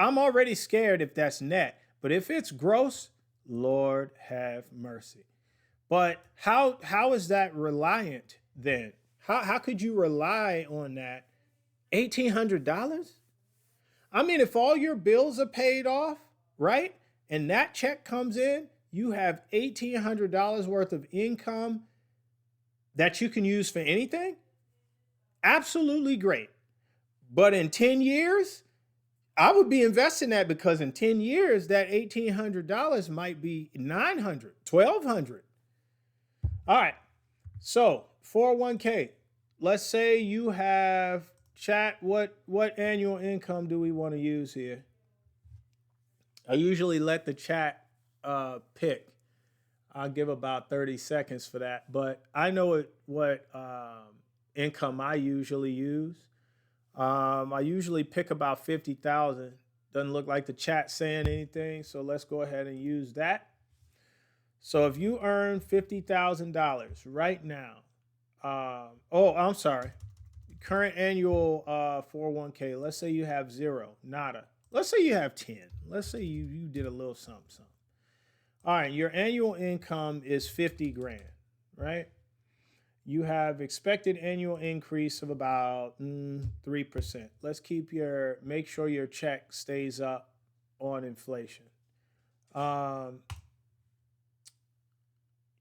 Speaker 1: already scared if that's net. But if it's gross, Lord have mercy. But how is that reliant then? How could you rely on that $1,800? I mean, if all your bills are paid off, right? And that check comes in, you have $1,800 worth of income that you can use for anything. Absolutely great. But in 10 years, I would be investing that because in 10 years, that $1,800 might be $900, $1,200. All right. So 401k. Let's say you have chat. What annual income do we want to use here? I usually let the chat pick. I'll give about 30 seconds for that, but I know what income I usually use. I usually pick about 50,000. Doesn't look like the chat saying anything, so let's go ahead and use that. So if you earn $50,000 right now, I'm sorry, current annual 401k. Let's say you have zero, nada. Let's say you have 10. Let's say you did a little something. All right, your annual income is 50 grand, right? You have expected annual increase of about 3%. Let's make sure your check stays up on inflation.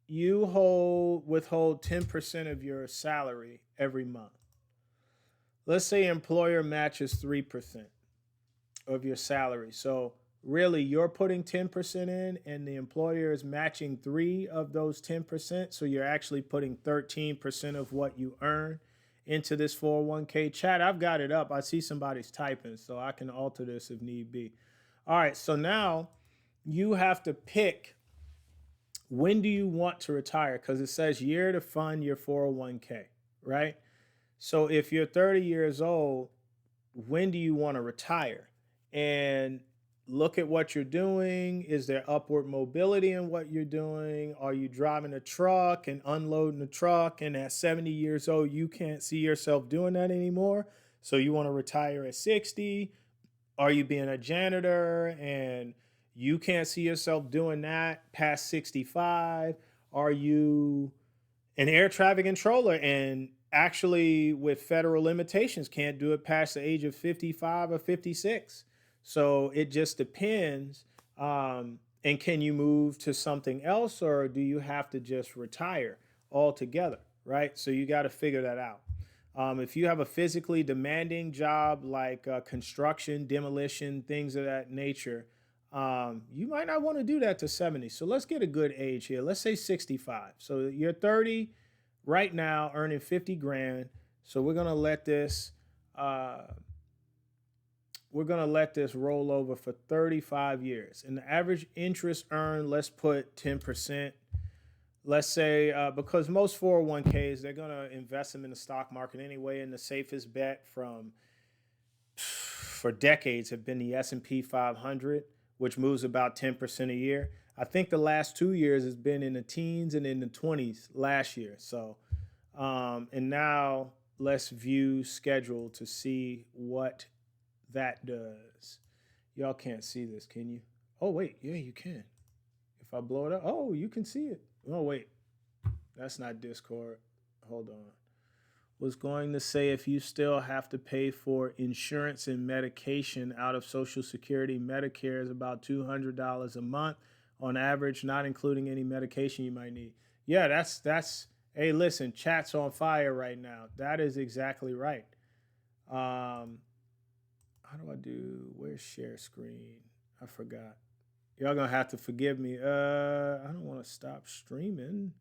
Speaker 1: You withhold 10% of your salary every month. Let's say employer matches 3% of your salary. So really you're putting 10% in and the employer is matching 3 of those 10%. So you're actually putting 13% of what you earn into this 401k. Chat, I've got it up. I see somebody's typing, so I can alter this if need be. All right, so now you have to pick when do you want to retire, because it says year to fund your 401k, right? So if you're 30 years old, when do you want to retire? And look at what you're doing. Is there upward mobility in what you're doing? Are you driving a truck and unloading the truck? And at 70 years old, you can't see yourself doing that anymore. So you want to retire at 60. Are you being a janitor and you can't see yourself doing that past 65? Are you an air traffic controller and actually with federal limitations can't do it past the age of 55 or 56? So it just depends. And can you move to something else or do you have to just retire altogether? Right. So you got to figure that out. If you have a physically demanding job like construction, demolition, things of that nature, you might not want to do that to 70. So let's get a good age here. Let's say 65. So you're 30 right now, earning 50 grand. So we're going to let this roll over for 35 years. And the average interest earned, let's put 10%. Let's say, because most 401ks, they're going to invest them in the stock market anyway. And the safest bet for decades have been the S&P 500, which moves about 10% a year. I think the last 2 years has been in the teens and in the 20s last year. So, and now let's view schedule to see what that does. Y'all can't see this, can you? Oh, wait. Yeah, you can. If I blow it up, oh, you can see it. Oh, wait. That's not Discord. Hold on. was going to say if you still have to pay for insurance and medication out of Social Security, Medicare is about $200 a month on average, not including any medication you might need. Yeah, that's. Hey, listen, chat's on fire right now. That is exactly right. Um, how do I do? Where's share screen? I forgot. Y'all gonna have to forgive me. I don't want to stop streaming.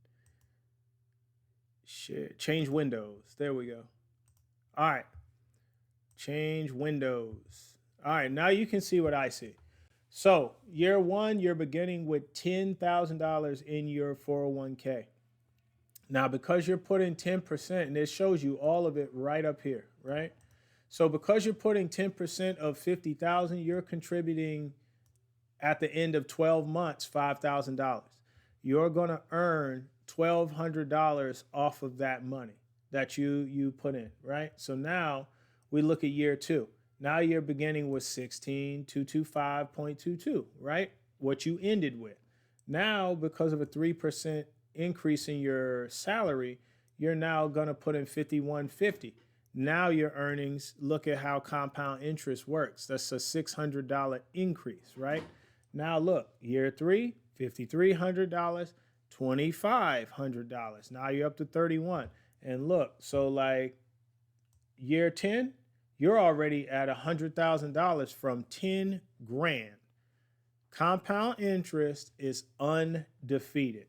Speaker 1: Share, change windows. There we go. All right. Change windows. All right, now you can see what I see. So, year one, you're beginning with $10,000 in your 401k. Now, because you're putting 10%, and it shows you all of it right up here, right? So, because you're putting 10% of 50,000, you're contributing at the end of 12 months $5,000. You're going to earn $1,200 off of that money that you put in, right? So now we look at year two. Now you're beginning with 16,225.22, right? What you ended with. Now, because of a 3% increase in your salary, you're now going to put in 5150. Now your earnings, look at how compound interest works. That's a $600 increase, right? Now look, year three, $5,300, $2,500. Now you're up to 31. And look, so like year 10, you're already at $100,000 from 10 grand. Compound interest is undefeated.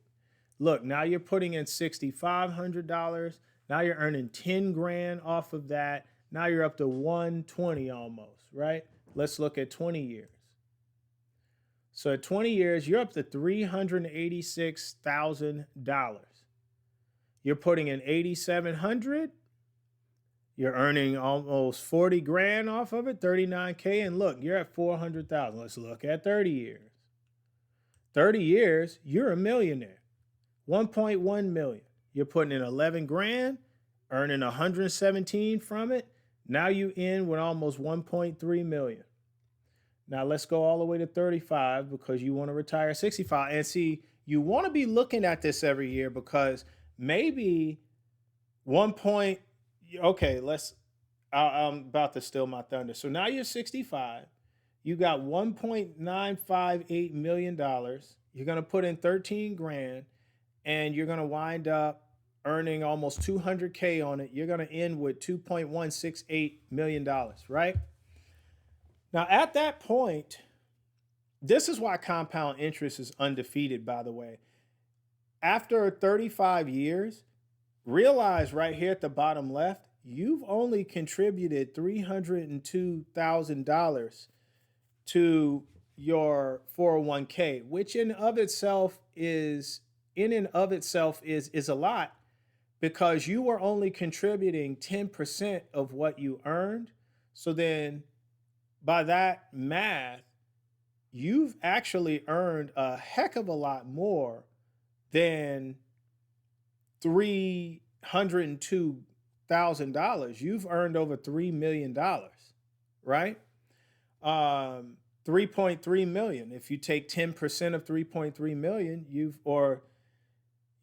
Speaker 1: Look, now you're putting in $6,500. Now you're earning 10 grand off of that. Now you're up to 120 almost, right? Let's look at 20 years. So at 20 years, you're up to $386,000. You're putting in 8,700. You're earning almost 40 grand off of it, 39K. And look, you're at 400,000. Let's look at 30 years. 30 years, you're a millionaire. 1.1 million. You're putting in 11 grand, earning 117 from it. Now you end with almost 1.3 million. Now let's go all the way to 35 because you want to retire at 65. And see, you want to be looking at this every year because maybe okay, I'm about to steal my thunder. So now you're 65. You got $1.958 million. You're going to put in 13 grand and you're going to wind up earning almost 200K on it. You're going to end with $2.168 million, right? Now, at that point, this is why compound interest is undefeated, by the way. After 35 years, realize right here at the bottom left, you've only contributed $302,000 to your 401k, which in and of itself is a lot because you were only contributing 10% of what you earned. So then by that math, you've actually earned a heck of a lot more than $302,000. You've earned over $3 million, right? 3.3 million. If you take 10% of 3.3 million,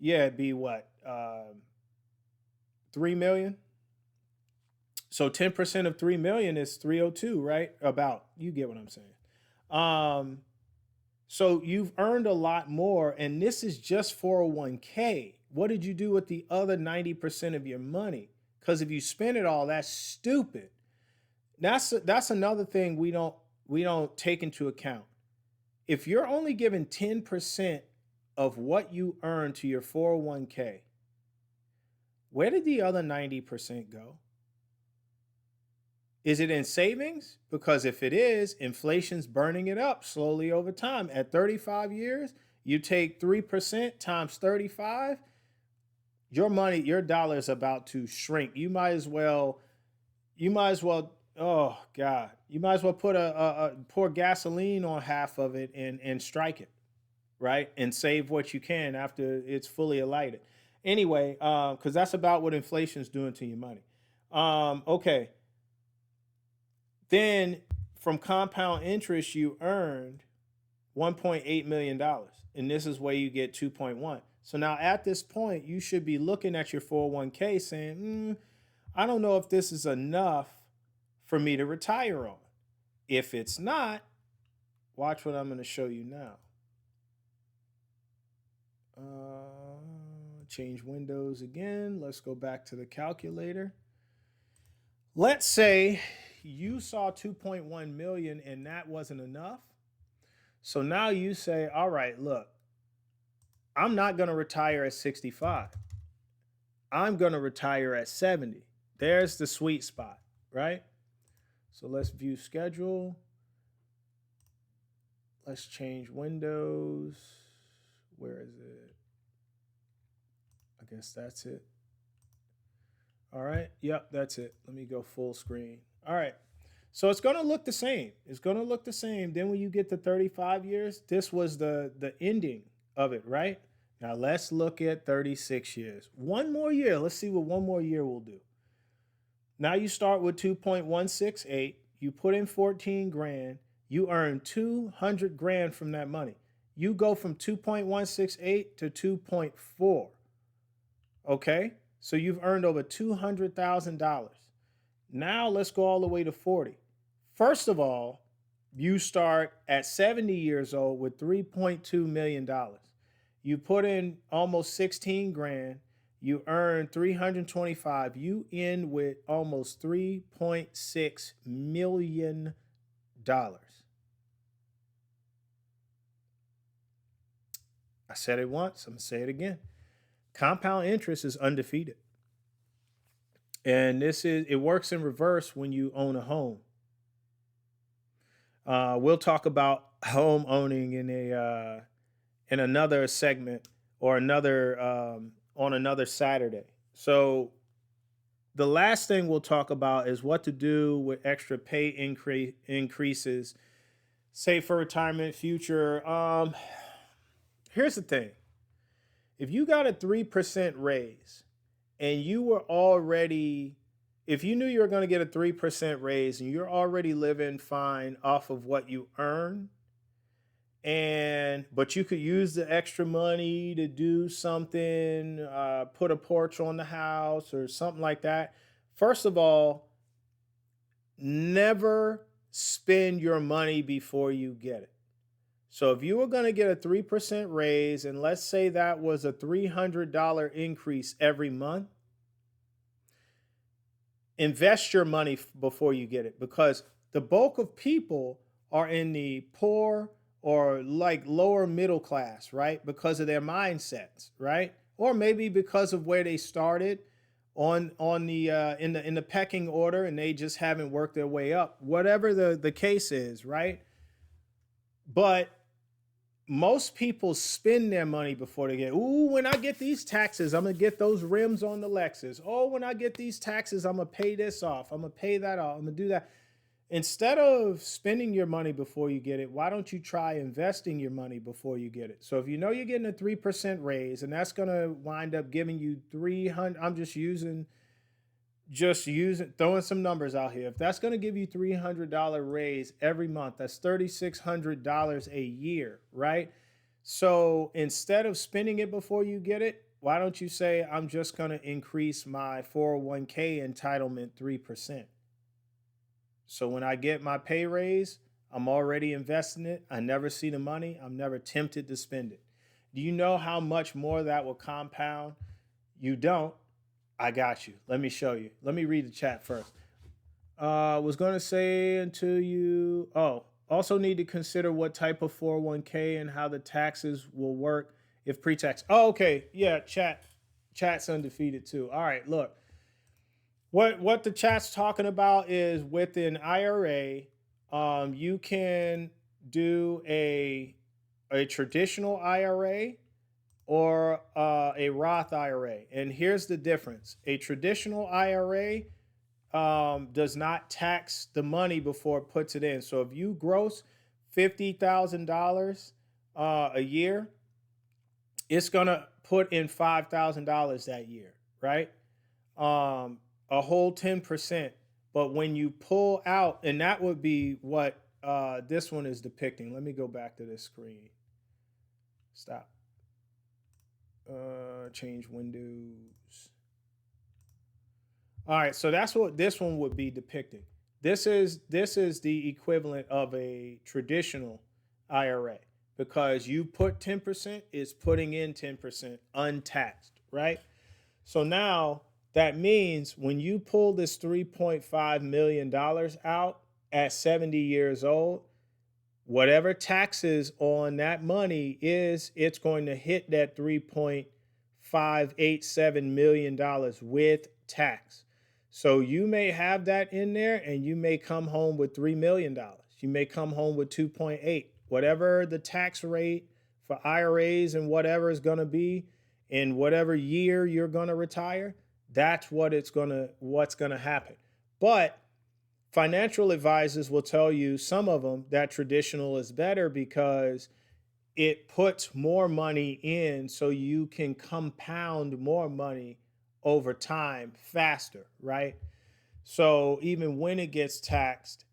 Speaker 1: it'd be what? 3 million. So 10% of 3 million is 302, right? About, you get what I'm saying. So you've earned a lot more, and this is just 401k. What did you do with the other 90% of your money? Because if you spend it all, that's stupid. That's another thing we don't take into account. If you're only giving 10% of what you earn to your 401k, where did the other 90% go? Is it in savings? Because if it is, inflation's burning it up slowly over time. At 35 years, you take 3% times 35, your money, your dollar is about to shrink. You might as well, oh God, you might as well put pour gasoline on half of it and strike it, right? And save what you can after it's fully alighted. Anyway, because that's about what inflation's doing to your money. Okay. Then from compound interest, you earned $1.8 million. And this is where you get 2.1. So now at this point, you should be looking at your 401k saying, I don't know if this is enough for me to retire on. If it's not, watch what I'm going to show you now. Change windows again. Let's go back to the calculator. Let's say you saw 2.1 million and that wasn't enough. So now you say, all right, look, I'm not going to retire at 65. I'm going to retire at 70. There's the sweet spot, right? So let's view schedule. Let's change windows. Where is it? I guess that's it. All right. Yep, that's it. Let me go full screen. All right. So it's going to look the same. It's going to look the same. Then when you get to 35 years, this was the ending of it, right? Now let's look at 36 years. One more year. Let's see what one more year will do. Now you start with 2.168. You put in 14 grand. You earn 200 grand from that money. You go from 2.168 to 2.4. Okay? So you've earned over $200,000. Now let's go all the way to 40. First of all, you start at 70 years old with $3.2 million. You put in almost 16 grand. You earn 325. You end with almost $3.6 million. I said it once, I'm gonna say it again. Compound interest is undefeated. And it works in reverse when you own a home. We'll talk about home owning in another segment or another on another Saturday. So the last thing we'll talk about is what to do with extra pay increases, say for retirement future. Here's the thing: if you got a 3% raise and you were already, if you knew you were going to get a 3% raise and you're already living fine off of what you earn, but you could use the extra money to do something, put a porch on the house or something like that. First of all, never spend your money before you get it. So if you were going to get a 3% raise, and let's say that was a $300 increase every month, invest your money before you get it, because the bulk of people are in the poor or like lower middle class, right? Because of their mindsets, right? Or maybe because of where they started on the in the pecking order, and they just haven't worked their way up. Whatever the case is, right? But most people spend their money before they get, ooh, when I get these taxes, I'm going to get those rims on the Lexus. Oh, when I get these taxes, I'm going to pay this off. I'm going to pay that off. I'm going to do that. Instead of spending your money before you get it, why don't you try investing your money before you get it? So if you know you're getting a 3% raise and that's going to wind up giving you 300, I'm just using, throwing some numbers out here. If that's going to give you $300 raise every month, that's $3,600 a year, right? So instead of spending it before you get it, why don't you say, I'm just going to increase my 401k entitlement 3%. So when I get my pay raise, I'm already investing it. I never see the money. I'm never tempted to spend it. Do you know how much more that will compound? You don't. I got you. Let me show you. Let me read the chat first. Was going to say until you, also need to consider what type of 401k and how the taxes will work if pre-tax. Oh, okay. Yeah, chat's undefeated too. All right, look. What the chat's talking about is with an IRA, you can do a traditional IRA or a Roth IRA. And here's the difference. A traditional IRA does not tax the money before it puts it in. So if you gross $50,000 a year, it's going to put in $5,000 that year, right? A whole 10%. But when you pull out, and that would be what this one is depicting. Let me go back to this screen. Stop. Change windows. All right, so that's what this one would be depicting. This is the equivalent of a traditional IRA because you put 10% is putting in 10% untaxed, right? So now that means when you pull this $3.5 million out at 70 years old, whatever taxes on that money is, it's going to hit that $3.587 million with tax. So you may have that in there and you may come home with $3 million. You may come home with 2.8, whatever the tax rate for IRAs and whatever is going to be in whatever year you're going to retire. That's what's going to happen. But financial advisors will tell you, some of them, that traditional is better because it puts more money in so you can compound more money over time faster, right? So even when it gets taxed,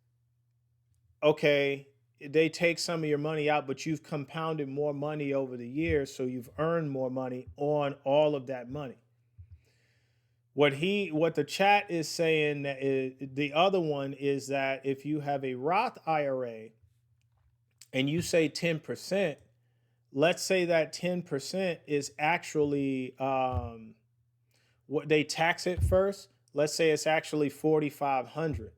Speaker 1: okay, they take some of your money out, but you've compounded more money over the years, so you've earned more money on all of that money. What the chat is saying, that is, the other one is that if you have a Roth IRA and you say 10%, let's say that 10% is actually what they tax it first. Let's say it's actually 4,500.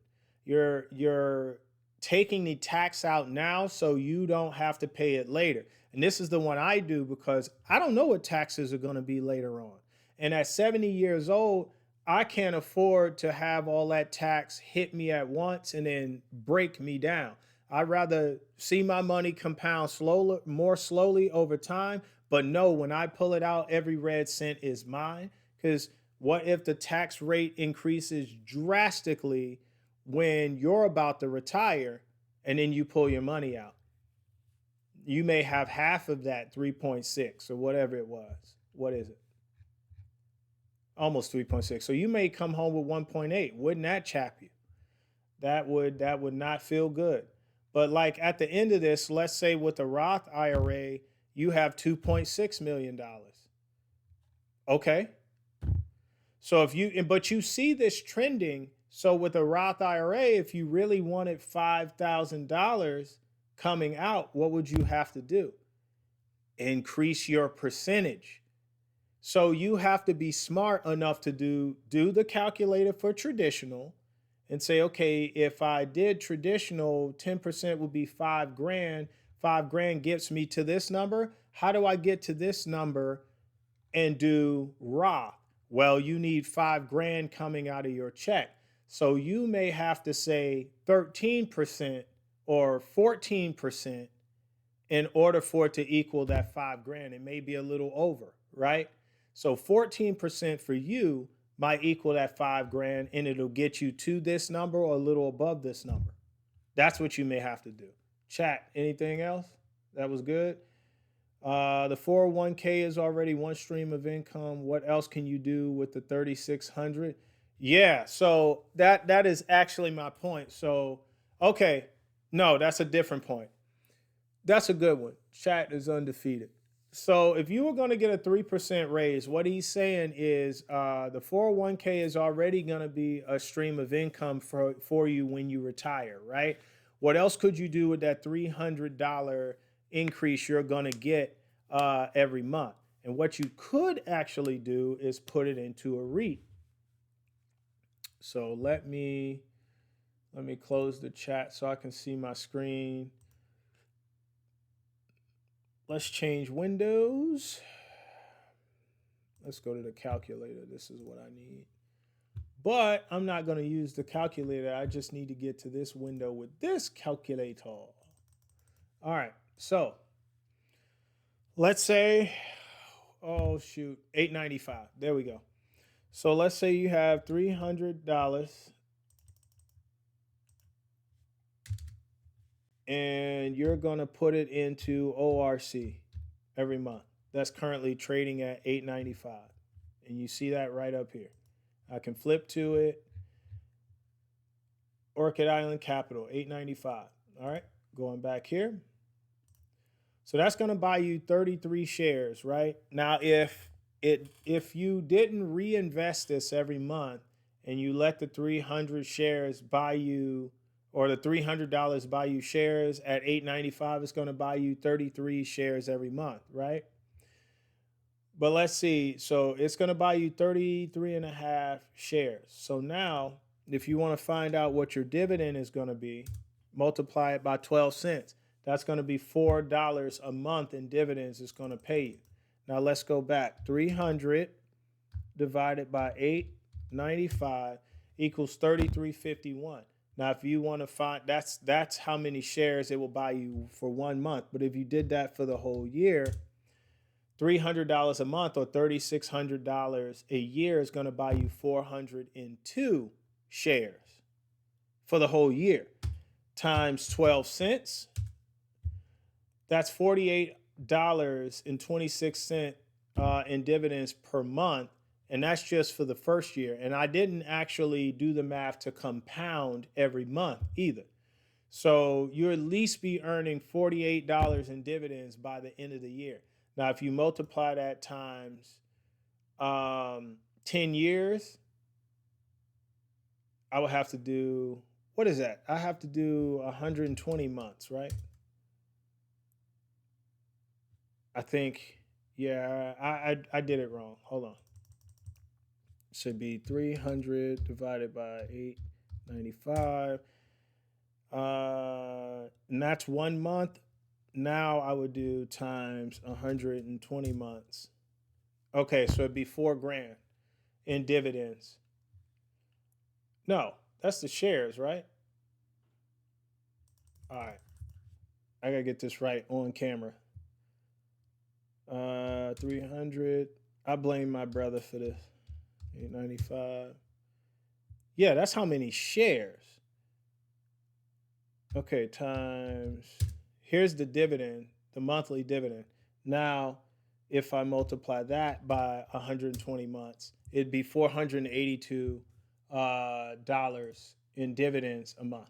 Speaker 1: You're taking the tax out now so you don't have to pay it later. And this is the one I do because I don't know what taxes are going to be later on. And at 70 years old, I can't afford to have all that tax hit me at once and then break me down. I'd rather see my money compound slowly, more slowly over time, but know when I pull it out, every red cent is mine. Because what if the tax rate increases drastically when you're about to retire and then you pull your money out? You may have half of that 3.6 or whatever it was. What is it? Almost 3.6. So you may come home with 1.8. Wouldn't that chap you? That would not feel good. But like at the end of this, let's say with the Roth IRA, you have $2.6 million. Okay. So but you see this trending. So with a Roth IRA, if you really wanted $5,000 coming out, what would you have to do? Increase your percentage. So you have to be smart enough to do the calculator for traditional and say, okay, if I did traditional, 10% would be 5 grand. 5 grand gets me to this number. How do I get to this number and do Roth? Well, you need 5 grand coming out of your check. So you may have to say 13% or 14% in order for it to equal that 5 grand. It may be a little over, right? So 14% for you might equal that 5 grand, and it'll get you to this number or a little above this number. That's what you may have to do. Chat, anything else? That was good. The 401k is already one stream of income. What else can you do with the 3,600? Yeah, so that is actually my point. So, okay, no, that's a different point. That's a good one. Chat is undefeated. So if you were going to get a 3% raise, what he's saying is the 401k is already going to be a stream of income for you when you retire, right? What else could you do with that $300 increase you're going to get every month? And what you could actually do is put it into a REIT. So let me close the chat so I can see my screen. Let's change windows. Let's go to the calculator. This is what I need. But I'm not going to use the calculator. I just need to get to this window with this calculator. All right. So let's say, oh shoot, $895. There we go. So let's say you have $300 and you're going to put it into ORC every month. That's currently trading at $8.95. And you see that right up here. I can flip to it. Orchid Island Capital, $8.95. All right, going back here. So that's going to buy you 33 shares, right? Now, if you didn't reinvest this every month and you let the 300 shares buy you, or the $300 buy you shares at $8.95, it's going to buy you 33 shares every month, right? But let's see. So it's going to buy you 33 and a half shares. So now, if you want to find out what your dividend is going to be, multiply it by 12 cents. That's going to be $4 a month in dividends it's going to pay you. Now let's go back. 300 divided by 8.95 equals 33.51. Now, if you want to find, that's how many shares it will buy you for 1 month. But if you did that for the whole year, $300 a month or $3,600 a year is going to buy you 402 shares for the whole year. Times 12 cents, that's $48.26 in dividends per month. And that's just for the first year. And I didn't actually do the math to compound every month either. So you at least be earning $48 in dividends by the end of the year. Now, if you multiply that times 10 years, I would have to do, what is that? I have to do 120 months, right? I think, yeah, I did it wrong. Hold on. It should be 300 divided by 8.95. And that's 1 month. Now I would do times 120 months. Okay, so it'd be $4,000 in dividends. No, that's the shares, right? All right. I gotta get this right on camera. 300. I blame my brother for this. 8.95. Yeah, that's how many shares. Okay, times, here's the dividend, the monthly dividend. Now, if I multiply that by 120 months, it'd be $482 in dividends a month.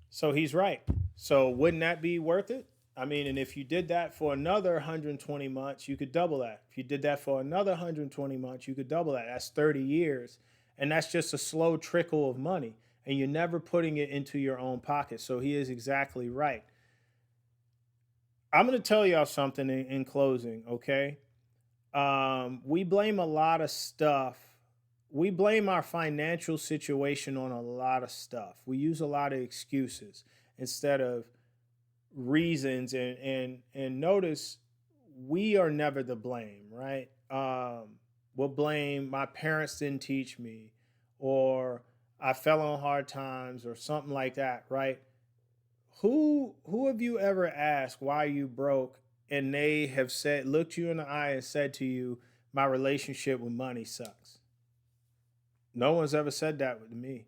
Speaker 1: So he's right. So wouldn't that be worth it? I mean, and if you did that for another 120 months, you could double that. If you did that for another 120 months, you could double that. That's 30 years. And that's just a slow trickle of money. And you're never putting it into your own pocket. So he is exactly right. I'm going to tell y'all something in closing, okay? We blame a lot of stuff. We blame our financial situation on a lot of stuff. We use a lot of excuses instead of reasons. And notice, we are never the blame, right? We'll blame my parents didn't teach me, or I fell on hard times, or something like that, right? Who have you ever asked why you broke, and they have said, looked you in the eye and said to you, my relationship with money sucks? No one's ever said that with me.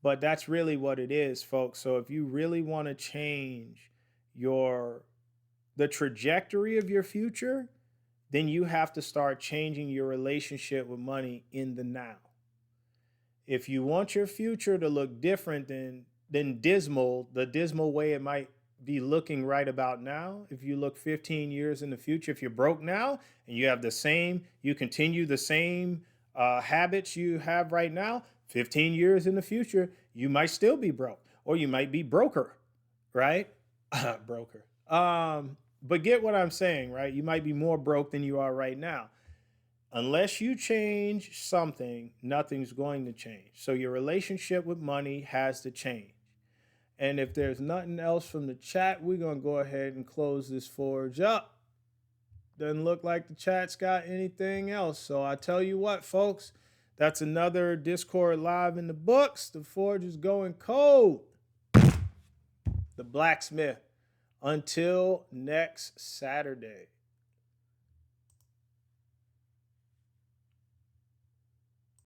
Speaker 1: But that's really what it is, folks. So if you really want to change the trajectory of your future, then you have to start changing your relationship with money in the now. If you want your future to look different than dismal, the dismal way it might be looking right about now, if you look 15 years in the future, if you're broke now and you continue the same habits you have right now, 15 years in the future, you might still be broke, or you might be broker, right? Broker. But get what I'm saying, right? You might be more broke than you are right now. Unless you change something, nothing's going to change. So your relationship with money has to change. And if there's nothing else from the chat, we're going to go ahead and close this Forge up. Doesn't look like the chat's got anything else. So I tell you what, folks, that's another Discord live in the books. The Forge is going cold. The Blacksmith. Until next Saturday.